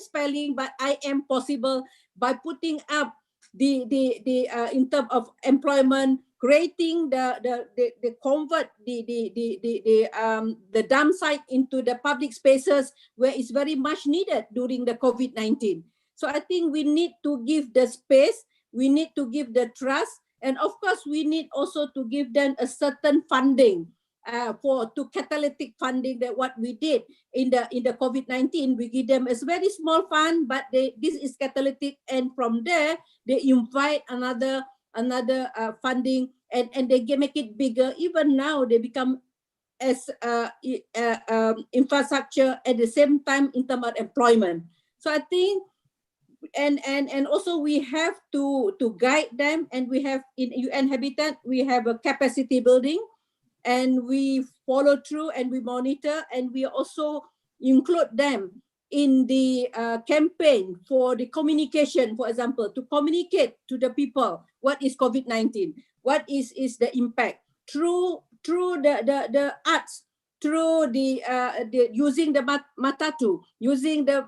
spelling, but I am possible, by putting up the in terms of employment, creating the convert the dump site into the public spaces where it's very much needed during the COVID-19. So I think we need to give the space, we need to give the trust, and of course we need also to give them a certain funding. To catalytic funding, that what we did in the COVID-19, we give them a very small fund, but this is catalytic, and from there they invite another funding, and they make it bigger. Even now they become as infrastructure at the same time in terms of employment. So I think, and also we have to guide them, and we have in UN Habitat we have a capacity building. And we follow through and we monitor, and we also include them in the campaign for the communication, for example, to communicate to the people what is COVID-19, what is the impact through the arts, through the using the matatu, using the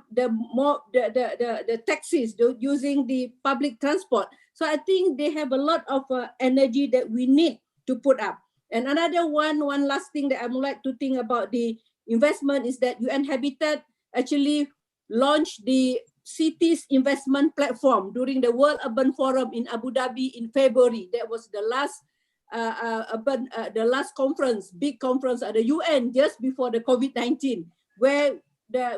taxis, using the public transport. So I think they have a lot of energy that we need to put up. And another one last thing that I would like to think about the investment is that UN Habitat actually launched the cities investment platform during the World Urban Forum in Abu Dhabi in February. That was the last conference, big conference at the UN just before the COVID-19, where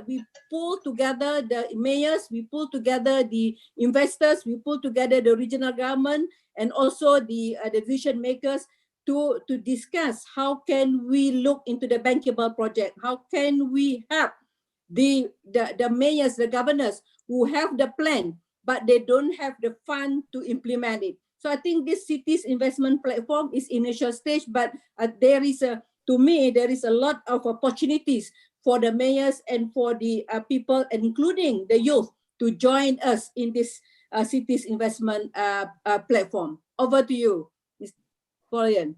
we pull together the mayors, we pull together the investors, we pull together the regional government, and also the decision makers to discuss how can we look into the bankable project, how can we help the mayors, the governors who have the plan, but they don't have the fund to implement it. So I think this cities investment platform is initial stage, but there is a lot of opportunities for the mayors and for the people, and including the youth, to join us in this cities investment platform. Over to you, Ms. Florian.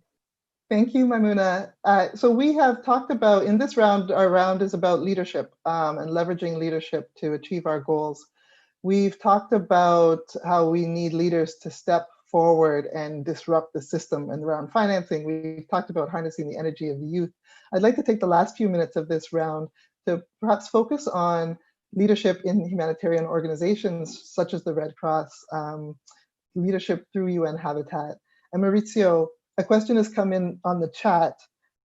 Thank you, Maimuna. So we have talked about, in this round, our round is about leadership and leveraging leadership to achieve our goals. We've talked about how we need leaders to step forward and disrupt the system, and around financing, we've talked about harnessing the energy of the youth. I'd like to take the last few minutes of this round to perhaps focus on leadership in humanitarian organizations such as the Red Cross, leadership through UN Habitat. And Maurizio, a question has come in on the chat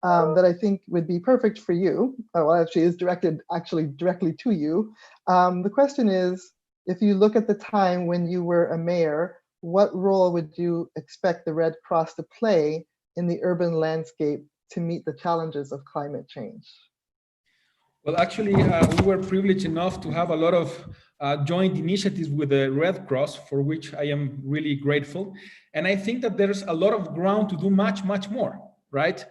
that I think would be perfect for you. Well, actually is directed directly to you. The question is, if you look at the time when you were a mayor, what role would you expect the Red Cross to play in the urban landscape to meet the challenges of climate change? Well, actually, we were privileged enough to have a lot of joint initiatives with the Red Cross, for which I am really grateful. And I think that there's a lot of ground to do much, much more, right?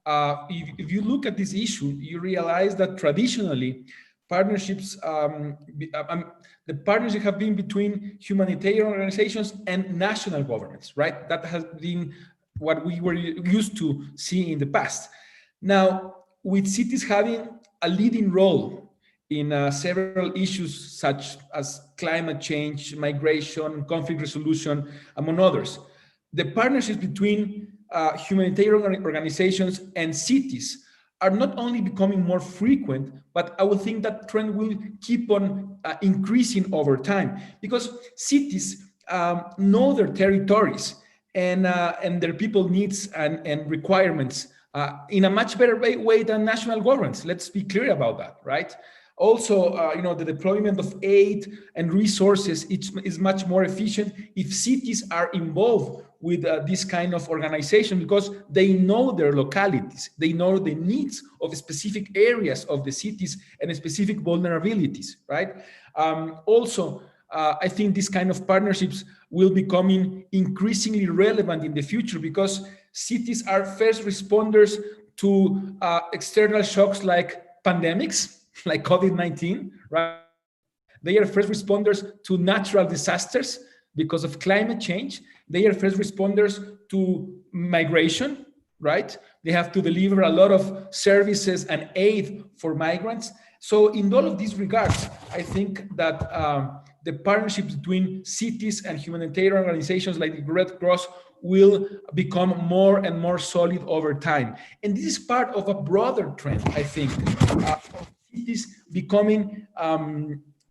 If you look at this issue, you realize that traditionally, partnerships, the partnerships have been between humanitarian organizations and national governments, right? That has been what we were used to see in the past. Now, with cities having a leading role in several issues such as climate change, migration, conflict resolution, among others, the partnerships between humanitarian organizations and cities are not only becoming more frequent, but I would think that trend will keep on increasing over time, because cities know their territories and their people needs and requirements in a much better way than national governments. Let's be clear about that, right? Also, the deployment of aid and resources is much more efficient if cities are involved with this kind of organization, because they know their localities, they know the needs of specific areas of the cities and specific vulnerabilities, right? Also, I think this kind of partnerships will becoming increasingly relevant in the future, because cities are first responders to external shocks like pandemics, like COVID-19, right? They are first responders to natural disasters because of climate change. They are first responders to migration, right? They have to deliver a lot of services and aid for migrants. So in all of these regards, I think that the partnerships between cities and humanitarian organizations like the Red Cross will become more and more solid over time. And this is part of a broader trend, I think, of cities becoming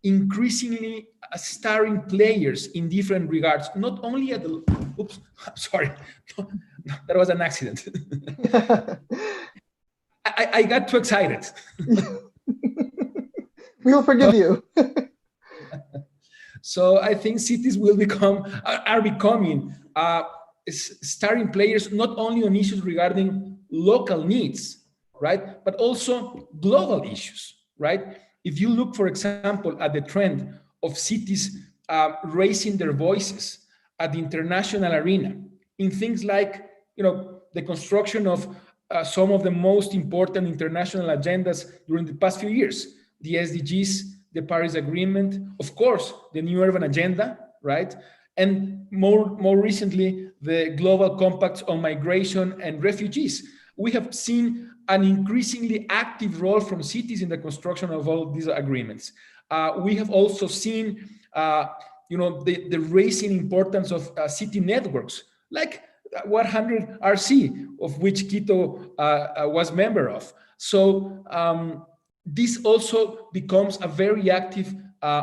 increasingly starring players in different regards, not only at the, oops, sorry, that was an accident. I got too excited. We will forgive you. So I think cities will are becoming starring players, not only on issues regarding local needs, right, but also global issues, right? If you look, for example, at the trend of cities raising their voices at the international arena in things like, the construction of some of the most important international agendas during the past few years, the SDGs, the Paris Agreement, of course, the New Urban Agenda, right? And more recently, the Global Compact on Migration and Refugees. We have seen an increasingly active role from cities in the construction of all these agreements. We have also seen, the rising importance of city networks, like 100 RC, of which Quito was member of. So this also becomes a very active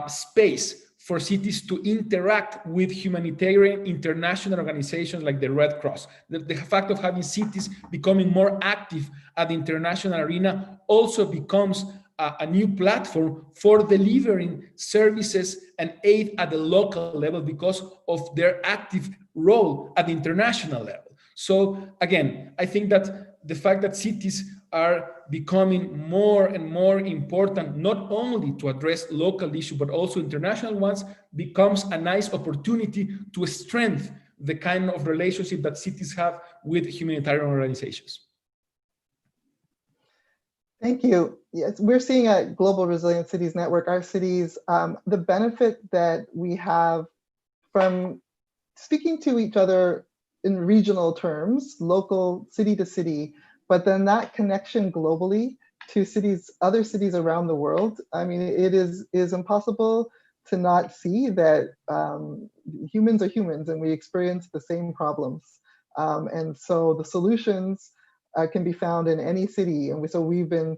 space for cities to interact with humanitarian international organizations like the Red Cross. The fact of having cities becoming more active at the international arena also becomes a new platform for delivering services and aid at the local level because of their active role at the international level. So again, I think that the fact that cities are becoming more and more important, not only to address local issues, but also international ones, becomes a nice opportunity to strengthen the kind of relationship that cities have with humanitarian organizations. Thank you. Yes, we're seeing at Global Resilient Cities Network, our cities, the benefit that we have from speaking to each other in regional terms, local, city to city, but then that connection globally to cities, other cities around the world. I mean, it is impossible to not see that humans are humans and we experience the same problems. And so the solutions can be found in any city. And so we've been,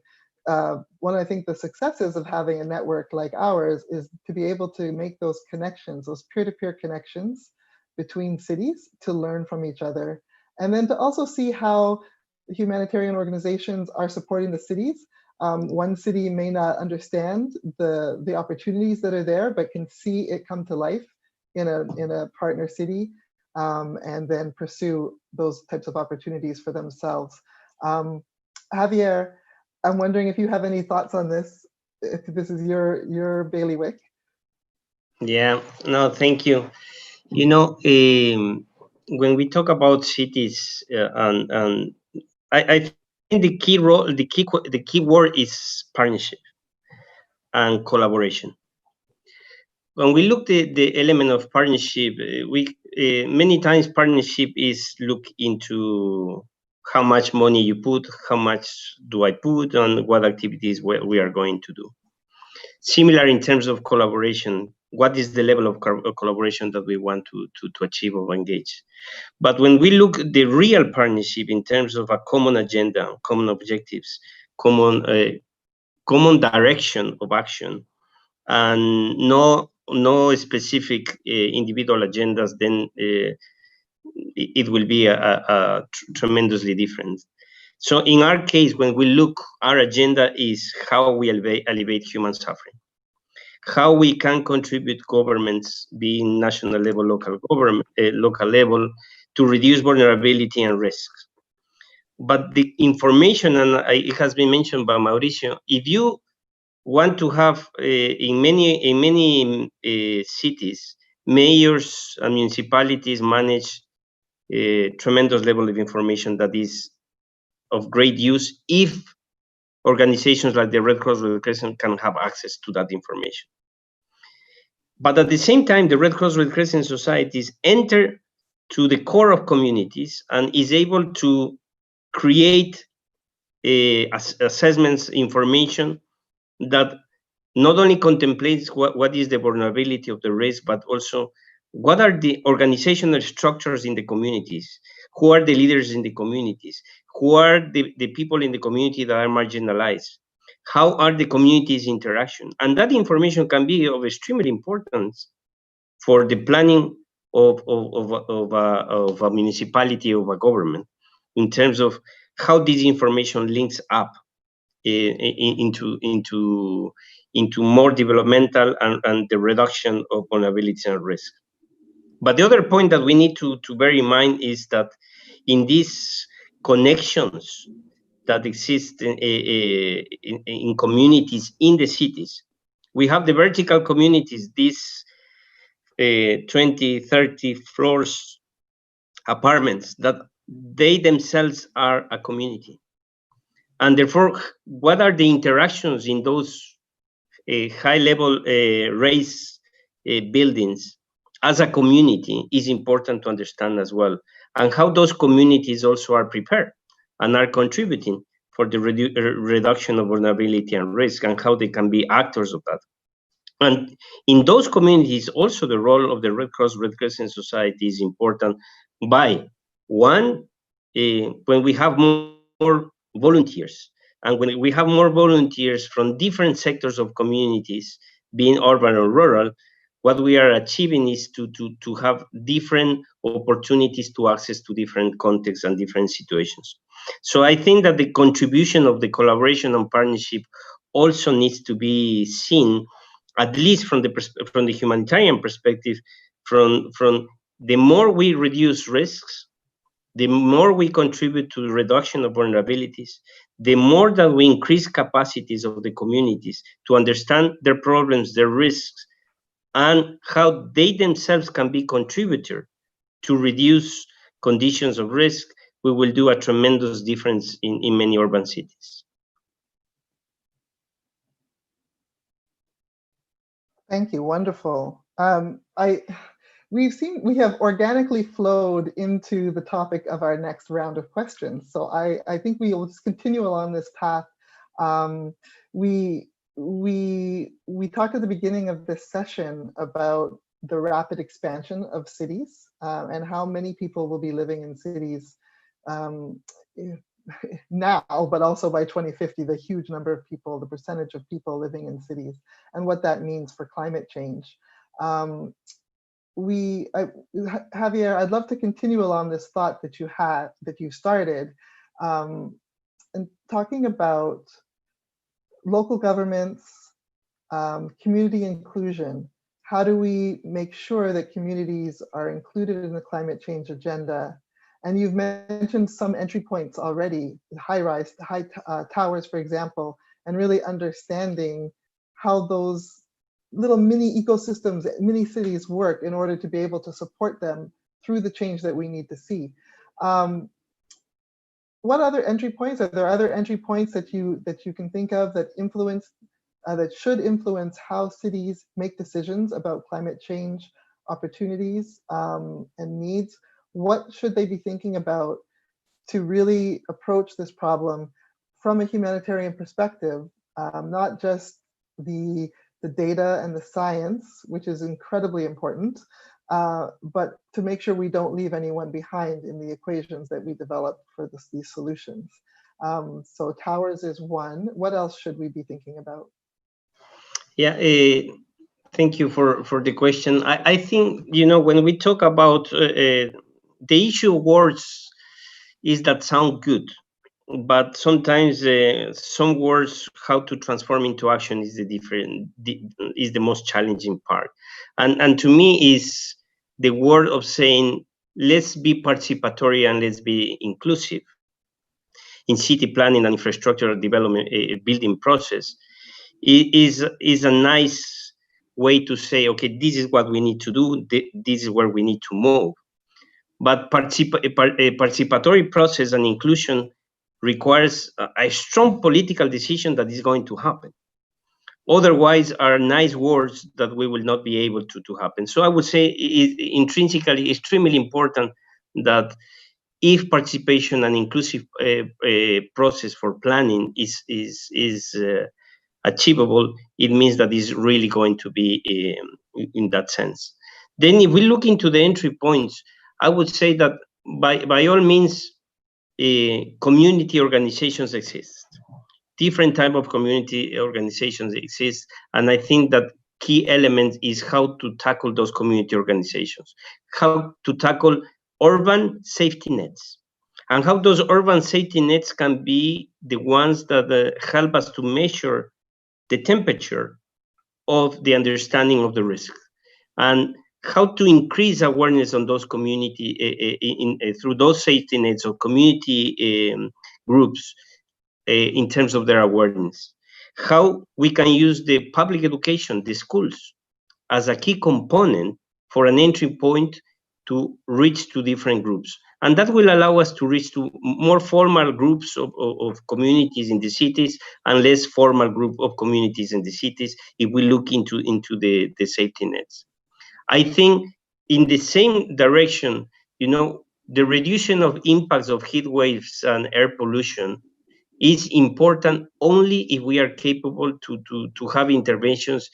one, I think the successes of having a network like ours is to be able to make those connections, those peer-to-peer connections between cities to learn from each other. And then to also see how humanitarian organizations are supporting the cities. One city may not understand the opportunities that are there, but can see it come to life in a partner city, and then pursue those types of opportunities for themselves. Javier, I'm wondering if you have any thoughts on this, if this is your bailiwick. Yeah, no, thank you. You know, when we talk about cities, and I think the key role, the key word is partnership and collaboration. When we look at the element of partnership, we many times partnership is look into how much money you put, how much do I put, and what activities we are going to do. Similar in terms of collaboration, what is the level of collaboration that we want to achieve or engage? But when we look at the real partnership in terms of a common agenda, common objectives, common direction of action, and no specific individual agendas, then it will be a tremendously different. So in our case, when we look, our agenda is how we elevate human suffering, how we can contribute governments, being national level, local government, local level, to reduce vulnerability and risks. But the information, and it has been mentioned by Mauricio, if you want to have in many cities, mayors and municipalities manage a tremendous level of information that is of great use if organizations like the Red Cross, Red Crescent can have access to that information. But at the same time, the Red Cross, Red Crescent societies enter to the core of communities and is able to create assessments, information that not only contemplates what is the vulnerability of the risk, but also what are the organizational structures in the communities, who are the leaders in the communities, who are the people in the community that are marginalized, how are the communities' interaction. And that information can be of extreme importance for the planning of a municipality, of a government, in terms of how this information links up into more developmental and the reduction of vulnerability and risk. But the other point that we need to bear in mind is that in these connections that exist in communities in the cities, we have the vertical communities, these 20, 30 floors apartments that they themselves are a community. And therefore, what are the interactions in those high-level raised buildings as a community is important to understand as well, and how those communities also are prepared and are contributing for the reduction of vulnerability and risk, and how they can be actors of that. And in those communities, also the role of the Red Cross, Red Crescent Society is important by, one, when we have more volunteers, and when we have more volunteers from different sectors of communities, being urban or rural, what we are achieving is to have different opportunities to access to different contexts and different situations. So I think that the contribution of the collaboration and partnership also needs to be seen, at least from the humanitarian perspective, from the more we reduce risks, the more we contribute to the reduction of vulnerabilities, the more that we increase capacities of the communities to understand their problems, their risks, and how they themselves can be contributor to reduce conditions of risk, we will do a tremendous difference in many urban cities. Thank you, wonderful. We have organically flowed into the topic of our next round of questions. So I think we will just continue along this path. We talked at the beginning of this session about the rapid expansion of cities and how many people will be living in cities now, but also by 2050, the huge number of people, the percentage of people living in cities, and what that means for climate change. Javier, I'd love to continue along this thought that you started, And talking about local governments, community inclusion, how do we make sure that communities are included in the climate change agenda? And you've mentioned some entry points already, high towers, for example, and really understanding how those little mini ecosystems, mini cities work in order to be able to support them through the change that we need to see. What other entry points? Are there other entry points that you can think of that influence, that should influence how cities make decisions about climate change opportunities and needs? What should they be thinking about to really approach this problem from a humanitarian perspective, not just the data and the science, which is incredibly important, but to make sure we don't leave anyone behind in the equations that we develop for these solutions. So towers is one. What else should we be thinking about? Yeah, thank you for the question. I think, when we talk about the issue of words is that sound good, but sometimes some words, how to transform into action is the most challenging part. And to me is the word of saying, let's be participatory and let's be inclusive in city planning and infrastructure development building process. It is a nice way to say, okay, this is what we need to do, this is where we need to move. But a participatory process and inclusion requires a strong political decision that is going to happen. Otherwise, are nice words that we will not be able to happen. So I would say it intrinsically extremely important that if participation and inclusive process for planning is achievable, it means that it's really going to be in that sense. Then if we look into the entry points, I would say that by all means, community organizations exist. Different type of community organizations exist. And I think that key element is how to tackle those community organizations, how to tackle urban safety nets, and how those urban safety nets can be the ones that help us to measure the temperature of the understanding of the risk, and how to increase awareness on those community through those safety nets or community groups in terms of their awareness. How we can use the public education, the schools, as a key component for an entry point to reach to different groups. And that will allow us to reach to more formal groups of communities in the cities and less formal group of communities in the cities if we look into the safety nets. I think in the same direction, the reduction of impacts of heat waves and air pollution is important only if we are capable to have interventions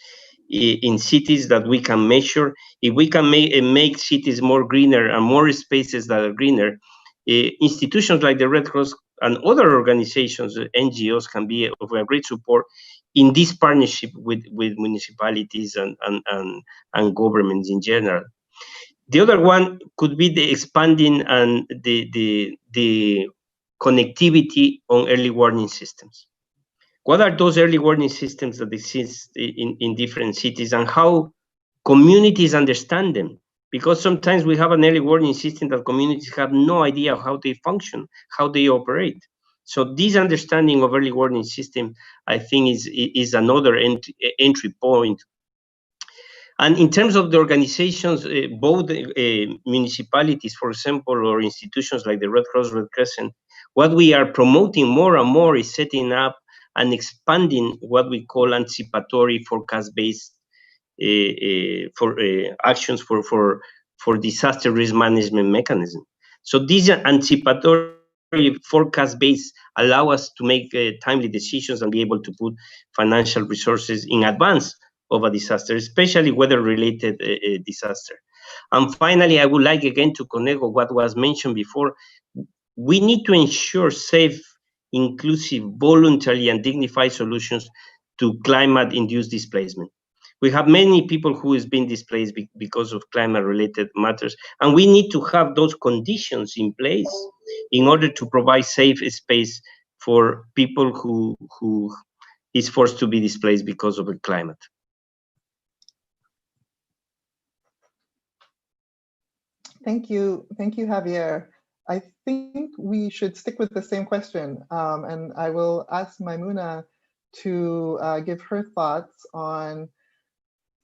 in cities that we can measure. If we can make cities more greener and more spaces that are greener, institutions like the Red Cross and other organizations, NGOs, can be of a great support in this partnership with municipalities and governments in general. The other one could be the expanding and the connectivity on early warning systems. What are those early warning systems that exist in different cities, and how communities understand them? Because sometimes we have an early warning system that communities have no idea how they function, how they operate. So this understanding of early warning system, I think, is another entry point. And in terms of the organizations, both municipalities, for example, or institutions like the Red Cross, Red Crescent, what we are promoting more and more is setting up and expanding what we call anticipatory forecast-based actions for disaster risk management mechanism. So these anticipatory forecast-based allow us to make timely decisions and be able to put financial resources in advance of a disaster, especially weather-related disaster. And finally, I would like again to connect with what was mentioned before. We need to ensure safe, inclusive, voluntary, and dignified solutions to climate-induced displacement. We have many people who is being displaced because of climate-related matters, and we need to have those conditions in place in order to provide safe space for people who is forced to be displaced because of the climate. Thank you, Javier. I think we should stick with the same question, and I will ask Maimuna to give her thoughts on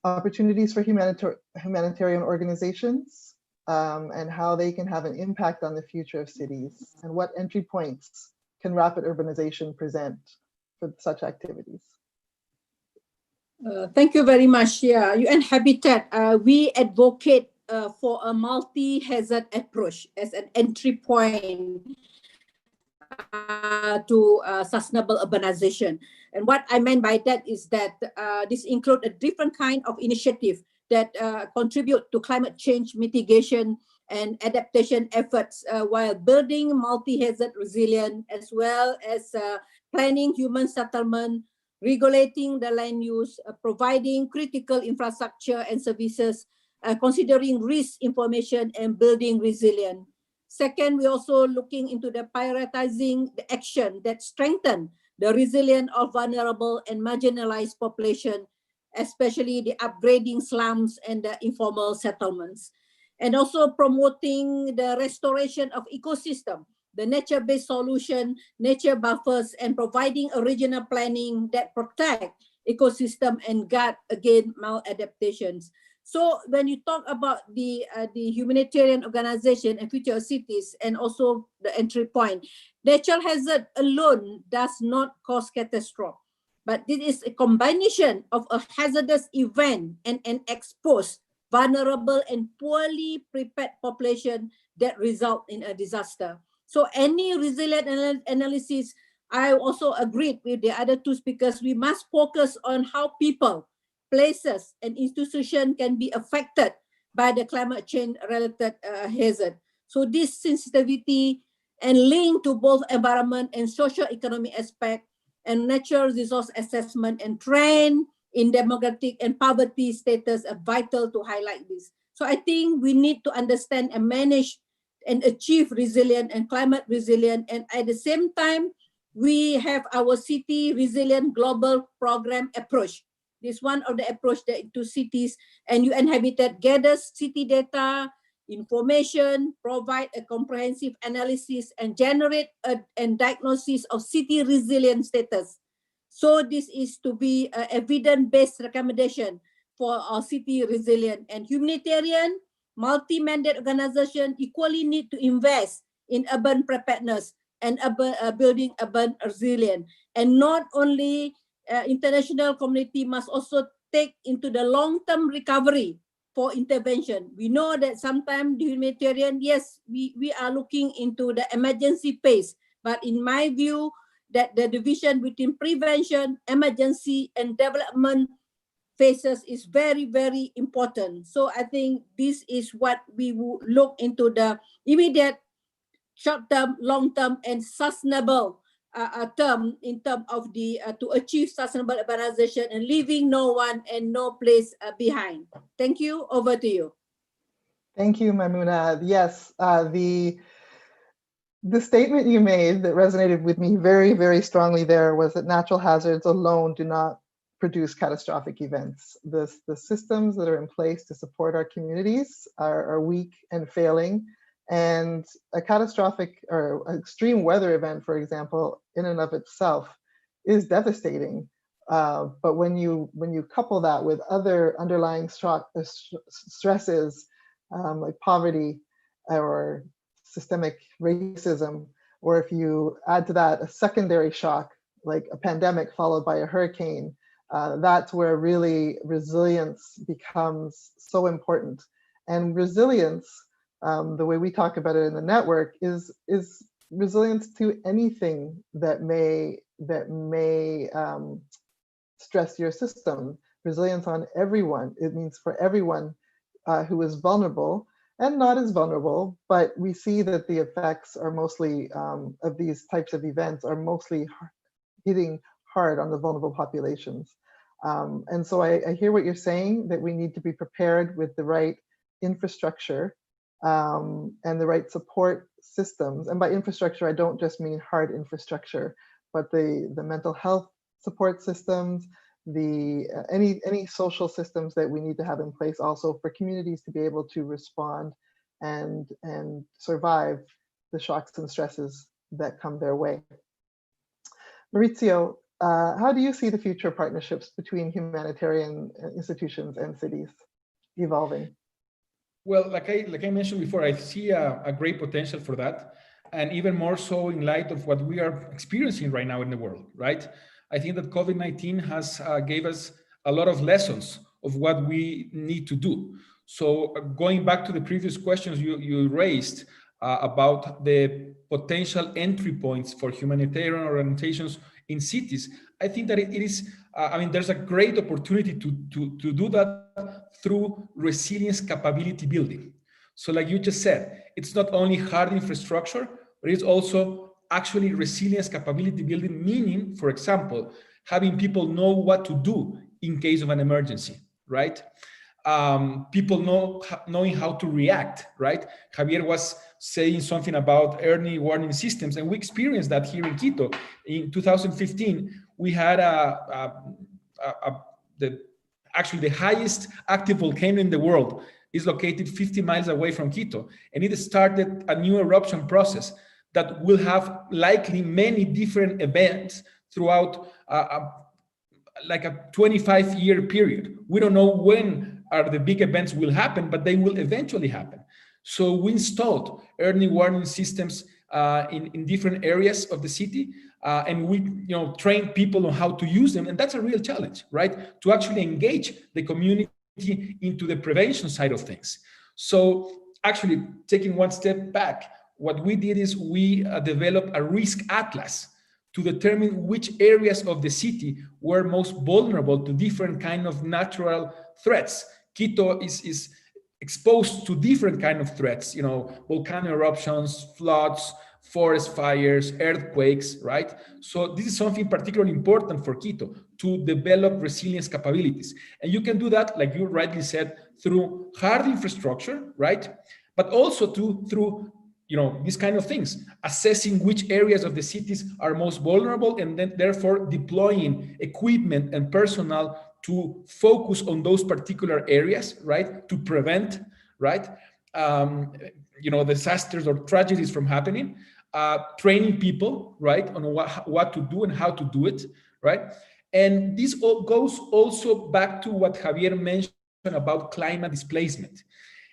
opportunities for humanitarian organizations and how they can have an impact on the future of cities, and what entry points can rapid urbanization present for such activities. Thank you very much. Yeah, UN Habitat, we advocate for a multi-hazard approach as an entry point to sustainable urbanization. And what I meant by that is that this includes a different kind of initiative that contribute to climate change mitigation and adaptation efforts while building multi-hazard resilience, as well as planning human settlement, regulating the land use, providing critical infrastructure and services, considering risk information and building resilience. Second, we're also looking into the prioritizing the action that strengthen the resilience of vulnerable and marginalized population, especially the upgrading slums and the informal settlements. And also promoting the restoration of ecosystem, the nature-based solution, nature buffers, and providing a regional planning that protect ecosystem and guard against maladaptations. So when you talk about the humanitarian organization and future cities, and also the entry point, natural hazard alone does not cause catastrophe, but this is a combination of a hazardous event and an exposed, vulnerable, and poorly prepared population that result in a disaster. So any resilient analysis, I also agreed with the other two speakers, we must focus on how people, places, and institutions can be affected by the climate change related hazard. So this sensitivity and link to both environment and socio-economic aspect and natural resource assessment and trend in demographic and poverty status are vital to highlight this. So I think we need to understand and manage and achieve resilient and climate resilient, and at the same time, we have our city resilient global program approach. This one of the approach that to cities, and UN Habitat gathers city data, information, provide a comprehensive analysis, and generate a diagnosis of city resilient status. So this is to be an evidence-based recommendation for our city resilient, and humanitarian multi-mandate organization equally need to invest in urban preparedness and building urban resilience. And not only international community must also take into the long-term recovery for intervention. We know that sometimes the humanitarian, yes, we are looking into the emergency phase, but in my view, that the division between prevention, emergency, and development phases is very, very important. So I think this is what we will look into the immediate, short-term, long-term, and sustainable term in terms of the to achieve sustainable urbanization and leaving no one and no place behind. Thank you. Over to you. Thank you, Maimuna. Yes, the statement you made that resonated with me very, very strongly there was that natural hazards alone do not produce catastrophic events. The systems that are in place to support our communities are weak and failing. And a catastrophic or extreme weather event, for example, in and of itself is devastating. But when you couple that with other underlying stresses like poverty or systemic racism, or if you add to that a secondary shock like a pandemic followed by a hurricane, that's where really resilience becomes so important. And resilience, the way we talk about it in the network, is resilience to anything that may stress your system. Resilience on everyone. It means for everyone who is vulnerable and not as vulnerable, but we see that the effects are mostly of these types of events are mostly hitting hard on the vulnerable populations. And so I hear what you're saying, that we need to be prepared with the right infrastructure and the right support systems. And by infrastructure, I don't just mean hard infrastructure, but the mental health support systems, any social systems that we need to have in place also for communities to be able to respond and survive the shocks and stresses that come their way. Maurizio, how do you see the future partnerships between humanitarian institutions and cities evolving? Well, like I mentioned before, I see a great potential for that, and even more so in light of what we are experiencing right now in the world, right? I think that COVID-19 has gave us a lot of lessons of what we need to do. So going back to the previous questions you raised about the potential entry points for humanitarian organizations in cities, I think that it is, I mean, there's a great opportunity to do that through resilience capability building. So like you just said, it's not only hard infrastructure, but it's also actually resilience capability building, meaning, for example, having people know what to do in case of an emergency, right? People knowing how to react, right? Javier was saying something about early warning systems, and we experienced that here in Quito. In 2015, we had actually the highest active volcano in the world is located 50 miles away from Quito, and it started a new eruption process that will have likely many different events throughout like a 25-year period. We don't know when the big events will happen, but they will eventually happen. So we installed early warning systems in different areas of the city, and we trained people on how to use them, and that's a real challenge, right? To actually engage the community into the prevention side of things. So actually, taking one step back, what we did is we developed a risk atlas to determine which areas of the city were most vulnerable to different kind of natural threats. Quito is exposed to different kind of threats, volcano eruptions, floods, forest fires, earthquakes, right? So this is something particularly important for Quito, to develop resilience capabilities. And you can do that, like you rightly said, through hard infrastructure, right? But also through these kind of things, assessing which areas of the cities are most vulnerable, and then therefore deploying equipment and personnel to focus on those particular areas, right? To prevent, right? Disasters or tragedies from happening, training people, right? On what to do and how to do it, right? And this all goes also back to what Javier mentioned about climate displacement.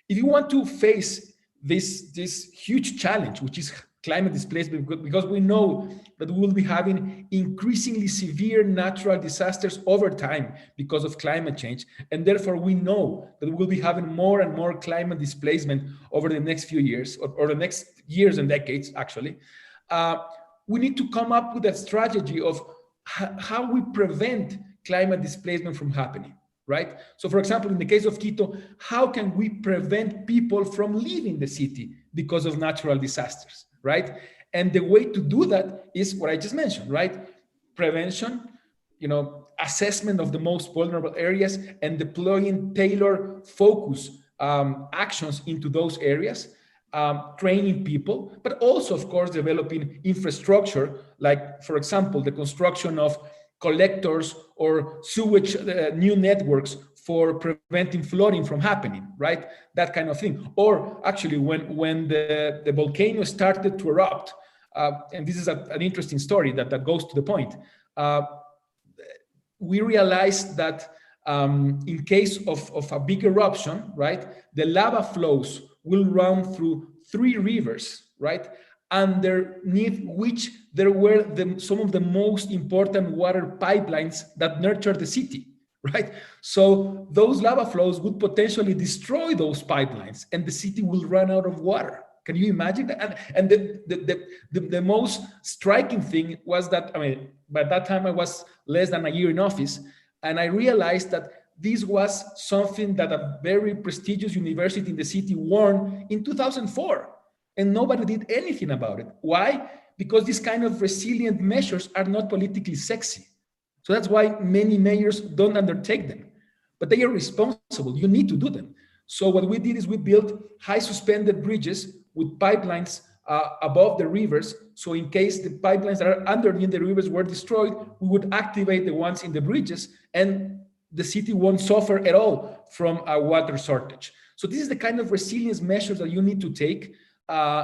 If you want to face this huge challenge, which is climate displacement, because we know that we will be having increasingly severe natural disasters over time because of climate change. And therefore, we know that we'll be having more and more climate displacement over the next few years, or the next years and decades, actually. We need to come up with a strategy of how we prevent climate displacement from happening. Right? So for example, in the case of Quito, how can we prevent people from leaving the city because of natural disasters, right? And the way to do that is what I just mentioned, right? Prevention, assessment of the most vulnerable areas, and deploying tailored focus actions into those areas, training people, but also, of course, developing infrastructure, like, for example, the construction of collectors or sewage new networks for preventing flooding from happening, right? That kind of thing. Or actually, when the volcano started to erupt, and this is an interesting story that goes to the point, we realized that in case of a big eruption, right, the lava flows will run through 3 rivers, right? Underneath which there were some of the most important water pipelines that nurture the city, right? So those lava flows would potentially destroy those pipelines, and the city will run out of water. Can you imagine that? And the most striking thing was that, by that time I was less than a year in office, and I realized that this was something that a very prestigious university in the city warned in 2004. And nobody did anything about it. Why? Because these kind of resilient measures are not politically sexy, So that's why many mayors don't undertake them, but they are responsible. You need to do them. So what we did is we built high suspended bridges with pipelines above the rivers. So in case the pipelines that are underneath the rivers were destroyed, we would activate the ones in the bridges, and the city won't suffer at all from a water shortage. So this is the kind of resilience measures that you need to take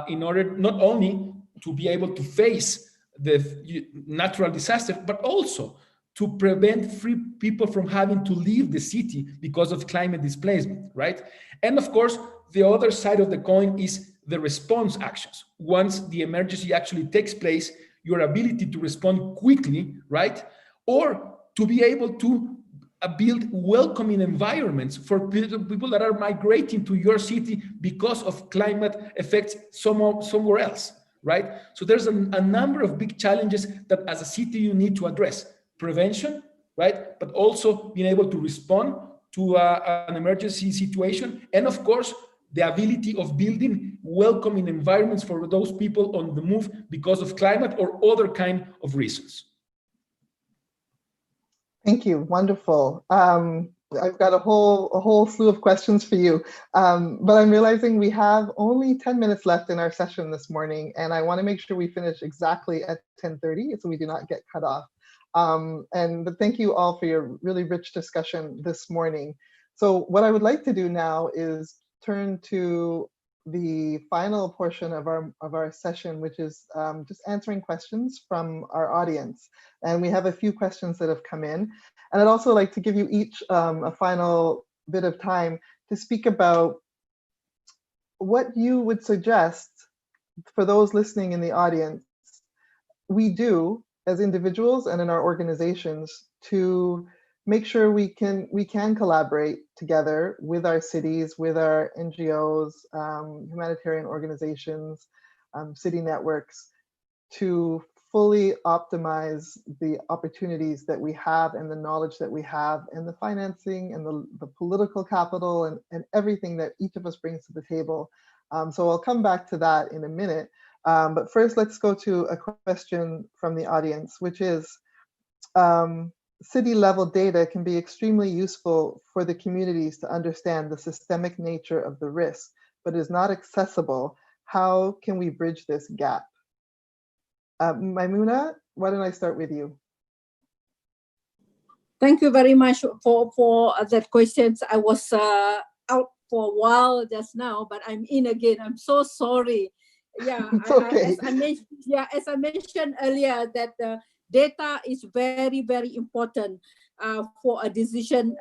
in order not only to be able to face the natural disaster, but also to prevent free people from having to leave the city because of climate displacement, right? And of course, the other side of the coin is the response actions. Once the emergency actually takes place, your ability to respond quickly, right? Or to be able to build welcoming environments for people that are migrating to your city because of climate effects somewhere else, right? So there's a number of big challenges that as a city you need to address. Prevention, right? But also being able to respond to an emergency situation. And of course, the ability of building welcoming environments for those people on the move because of climate or other kind of reasons. Thank you. Wonderful. I've got a whole slew of questions for you, but I'm realizing we have only 10 minutes left in our session this morning, and I want to make sure we finish exactly at 10:30 so we do not get cut off. But thank you all for your really rich discussion this morning. So what I would like to do now is turn to the final portion of our session, which is just answering questions from our audience. And we have a few questions that have come in. And I'd also like to give you each a final bit of time to speak about what you would suggest for those listening in the audience we do as individuals and in our organizations to make sure we can collaborate together with our cities, with our NGOs, humanitarian organizations, city networks, to fully optimize the opportunities that we have and the knowledge that we have and the financing and the political capital and everything that each of us brings to the table. So I'll come back to that in a minute. But first, let's go to a question from the audience, which is, city level data can be extremely useful for the communities to understand the systemic nature of the risk, but is not accessible. How can we bridge this gap? Maimuna, why don't I start with you? Thank you very much for that questions. I was out for a while just now, but I'm in again. I'm so sorry. Yeah, it's okay. As I mentioned earlier, that data is very, very important for a decision,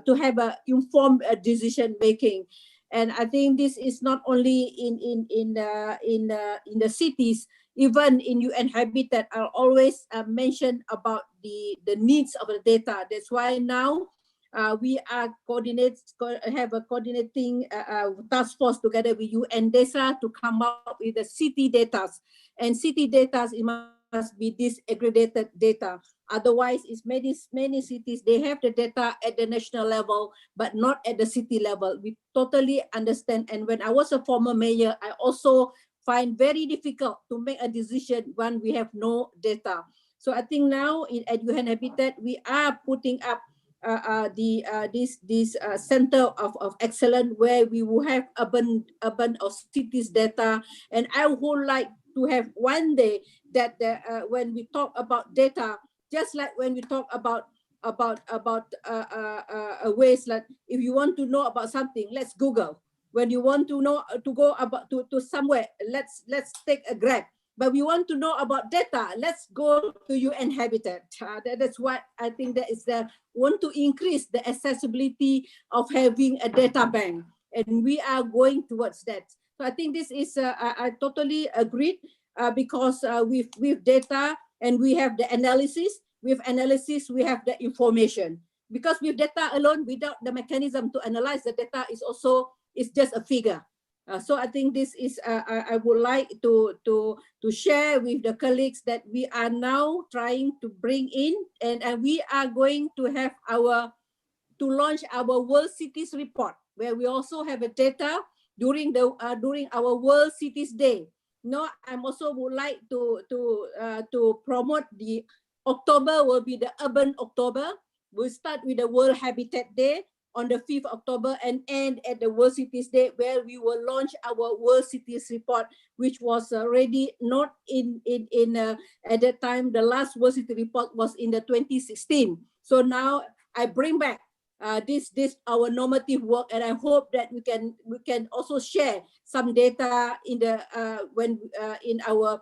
to have an informed decision making. And I think this is not only in the cities, even in UN Habitat, I always mention about the needs of the data. That's why now we are have a coordinating task force together with UNDESA to come up with the city data. And city data must be disaggregated data. Otherwise, it's many cities, they have the data at the national level, but not at the city level. We totally understand. And when I was a former mayor, I also find very difficult to make a decision when we have no data. So I think now at UN Habitat, we are putting up this center of excellence where we will have urban or cities data. And I would like to have one day that when we talk about data, just like when we talk about ways like if you want to know about something, let's Google. When you want to know to go about to somewhere, let's take a Grab. But we want to know about data, let's go to UN Habitat. That's what I think that is want to increase the accessibility of having a data bank, and we are going towards that. So I think this is I totally agree because with data and we have the analysis. With analysis, we have the information. Because with data alone, without the mechanism to analyze the data, is just a figure. So I think this is I would like to share with the colleagues that we are now trying to bring in, and we are going to have to launch our World Cities Report, where we also have a data during our World Cities Day. I'm also would like to promote the October will be the Urban October. We'll start with the World Habitat Day on the 5th October and end at the World Cities Day, where we will launch our World Cities Report, which was already not at that time. The last World City Report was in the 2016. So now I bring back this our normative work, and I hope that we can also share some data in the in our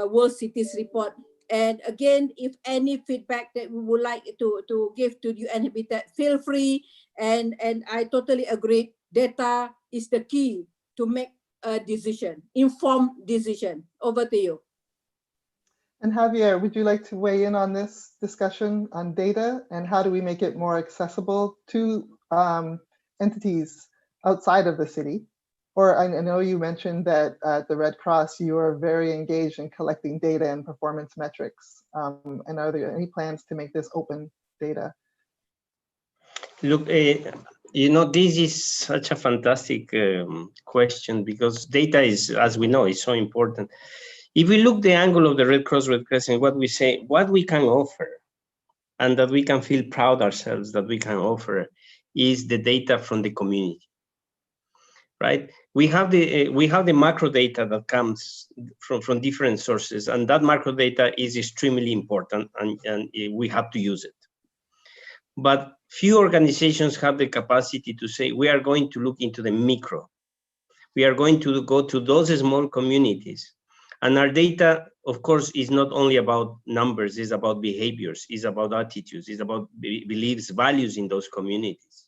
World Cities Report. And again, if any feedback that we would like to give to UN Habitat, feel free. And I totally agree. Data is the key to make a decision, informed decision. Over to you. And Javier, would you like to weigh in on this discussion on data and how do we make it more accessible to entities outside of the city? Or I know you mentioned that at the Red Cross, you are very engaged in collecting data and performance metrics. And are there any plans to make this open data? Look, you know, this is such a fantastic question because data is, as we know, is so important. If we look the angle of the Red Cross, Red Crescent, what we say, what we can offer, and that we can feel proud ourselves that we can offer, is the data from the community, right? We have the macro data that comes from different sources, and that macro data is extremely important, and we have to use it. But few organizations have the capacity to say, we are going to look into the micro. We are going to go to those small communities. And our data, of course, is not only about numbers, it's about behaviors, it's about attitudes, it's about beliefs, values in those communities,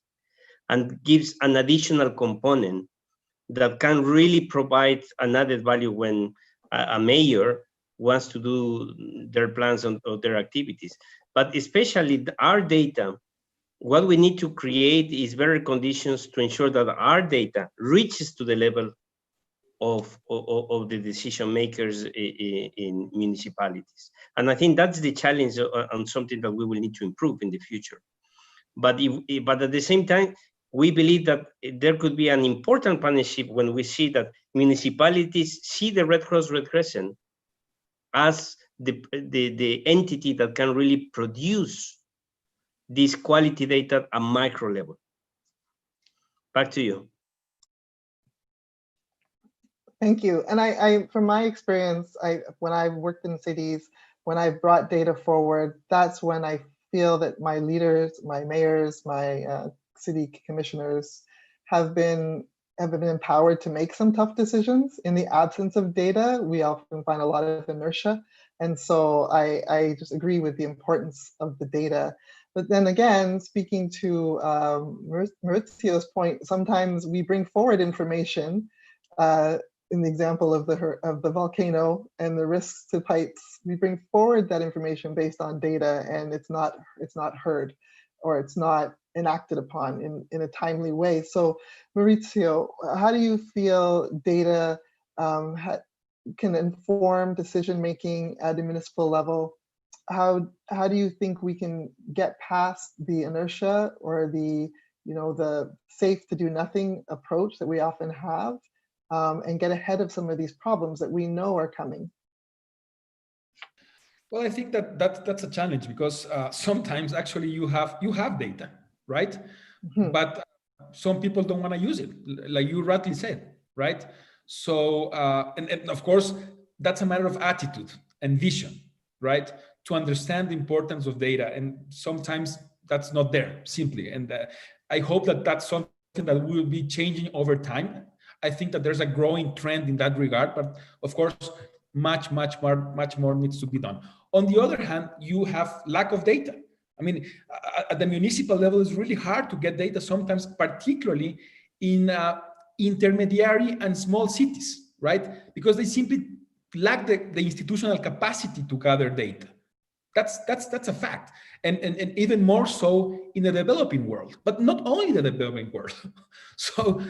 and gives an additional component that can really provide an added value when a mayor wants to do their plans or their activities. But especially our data, what we need to create is better conditions to ensure that our data reaches to the level of the decision makers in municipalities. And I think that's the challenge and something that we will need to improve in the future. But at the same time, we believe that there could be an important partnership when we see that municipalities see the Red Cross, Red Crescent as the entity that can really produce this quality data at micro level. Back to you. Thank you. And I from my experience, when I've worked in cities, when I've brought data forward, that's when I feel that my leaders, my mayors, my city commissioners have been empowered to make some tough decisions. In the absence of data, we often find a lot of inertia. And so I just agree with the importance of the data. But then again, speaking to Mauricio's point, sometimes we bring forward information in the example of the volcano and the risks to pipes. We bring forward that information based on data, and it's not heard, or it's not enacted upon in a timely way. So Mauricio, how do you feel data can inform decision-making at the municipal level? How do you think we can get past the inertia or the safe to do nothing approach that we often have, and get ahead of some of these problems that we know are coming? Well, I think that's a challenge because sometimes actually you have data, right? Mm-hmm. But some people don't want to use it, like you rightly said, right? So and of course that's a matter of attitude and vision, right? To understand the importance of data, and sometimes that's not there simply. And I hope that that's something that will be changing over time. I think that there's a growing trend in that regard, but of course, much more needs to be done. On the other hand, you have lack of data. I mean, at the municipal level, it's really hard to get data sometimes, particularly in intermediary and small cities, right? Because they simply lack the institutional capacity to gather data. That's a fact, and even more so in the developing world, but not only the developing world. So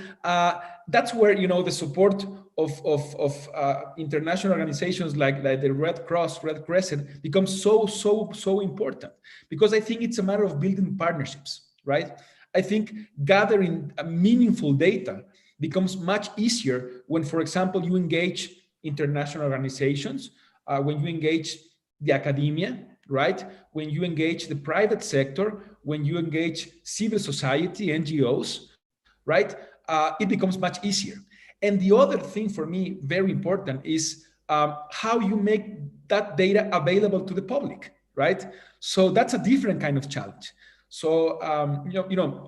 that's where the support of international organizations like the Red Cross, Red Crescent becomes so important, because I think it's a matter of building partnerships, right? I think gathering meaningful data becomes much easier when, for example, you engage international organizations, when you engage the academia, right? When you engage the private sector, when you engage civil society, NGOs, right? It becomes much easier. And the other thing for me, very important, is how you make that data available to the public, right? So that's a different kind of challenge. So,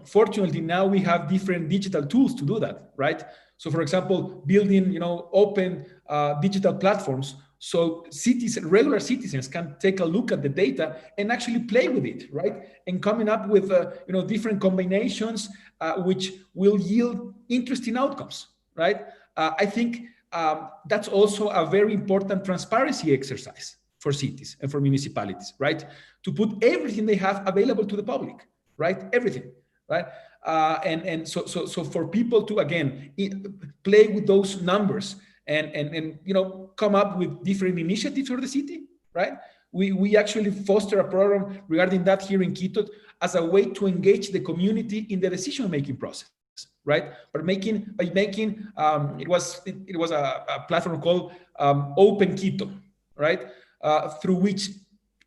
fortunately now we have different digital tools to do that, right? So for example, building, open digital platforms so regular citizens can take a look at the data and actually play with it, right? And coming up with, different combinations which will yield interesting outcomes, right? I think that's also a very important transparency exercise for cities and for municipalities, right? To put everything they have available to the public, right? Everything, right? So for people to, again, play with those numbers and come up with different initiatives for the city, right? We actually foster a program regarding that here in Quito as a way to engage the community in the decision-making process, right? But it was a platform called Open Quito, right? Through which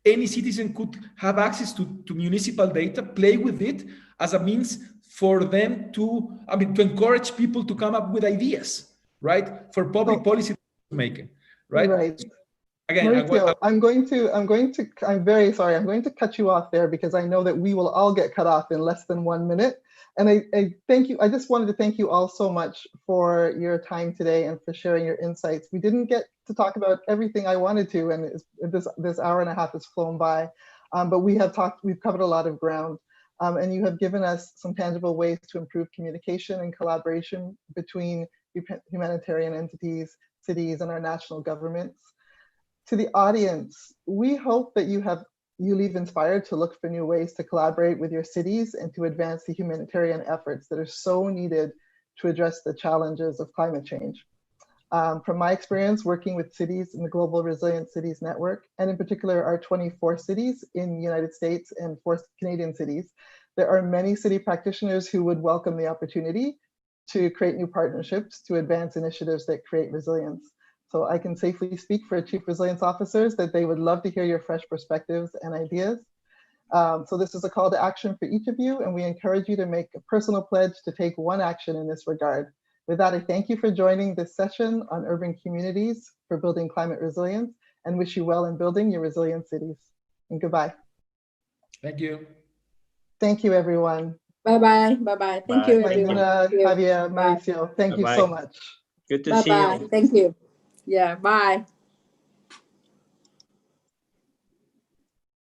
any citizen could have access to municipal data, play with it as a means for them to encourage people to come up with ideas, right? For public policy making, right? Right. Again, Mauricio, I'm very sorry. I'm going to cut you off there because I know that we will all get cut off in less than 1 minute. And I thank you. I just wanted to thank you all so much for your time today and for sharing your insights. We didn't get to talk about everything I wanted to, and this hour and a half has flown by. But we've covered a lot of ground, and you have given us some tangible ways to improve communication and collaboration between humanitarian entities, cities, and our national governments. To the audience, we hope that you leave inspired to look for new ways to collaborate with your cities and to advance the humanitarian efforts that are so needed to address the challenges of climate change. From my experience working with cities in the Global Resilient Cities Network, and in particular our 24 cities in the United States and 4 Canadian cities, there are many city practitioners who would welcome the opportunity to create new partnerships to advance initiatives that create resilience. So I can safely speak for Chief Resilience Officers that they would love to hear your fresh perspectives and ideas. So this is a call to action for each of you, and we encourage you to make a personal pledge to take one action in this regard. With that, I thank you for joining this session on urban communities for building climate resilience and wish you well in building your resilient cities. And goodbye. Thank you. Thank you, everyone. Bye-bye. Bye-bye. Thank you, everyone. Javier, Mauricio, thank you so much. Good to see you. Bye-bye. Thank you. Yeah, bye.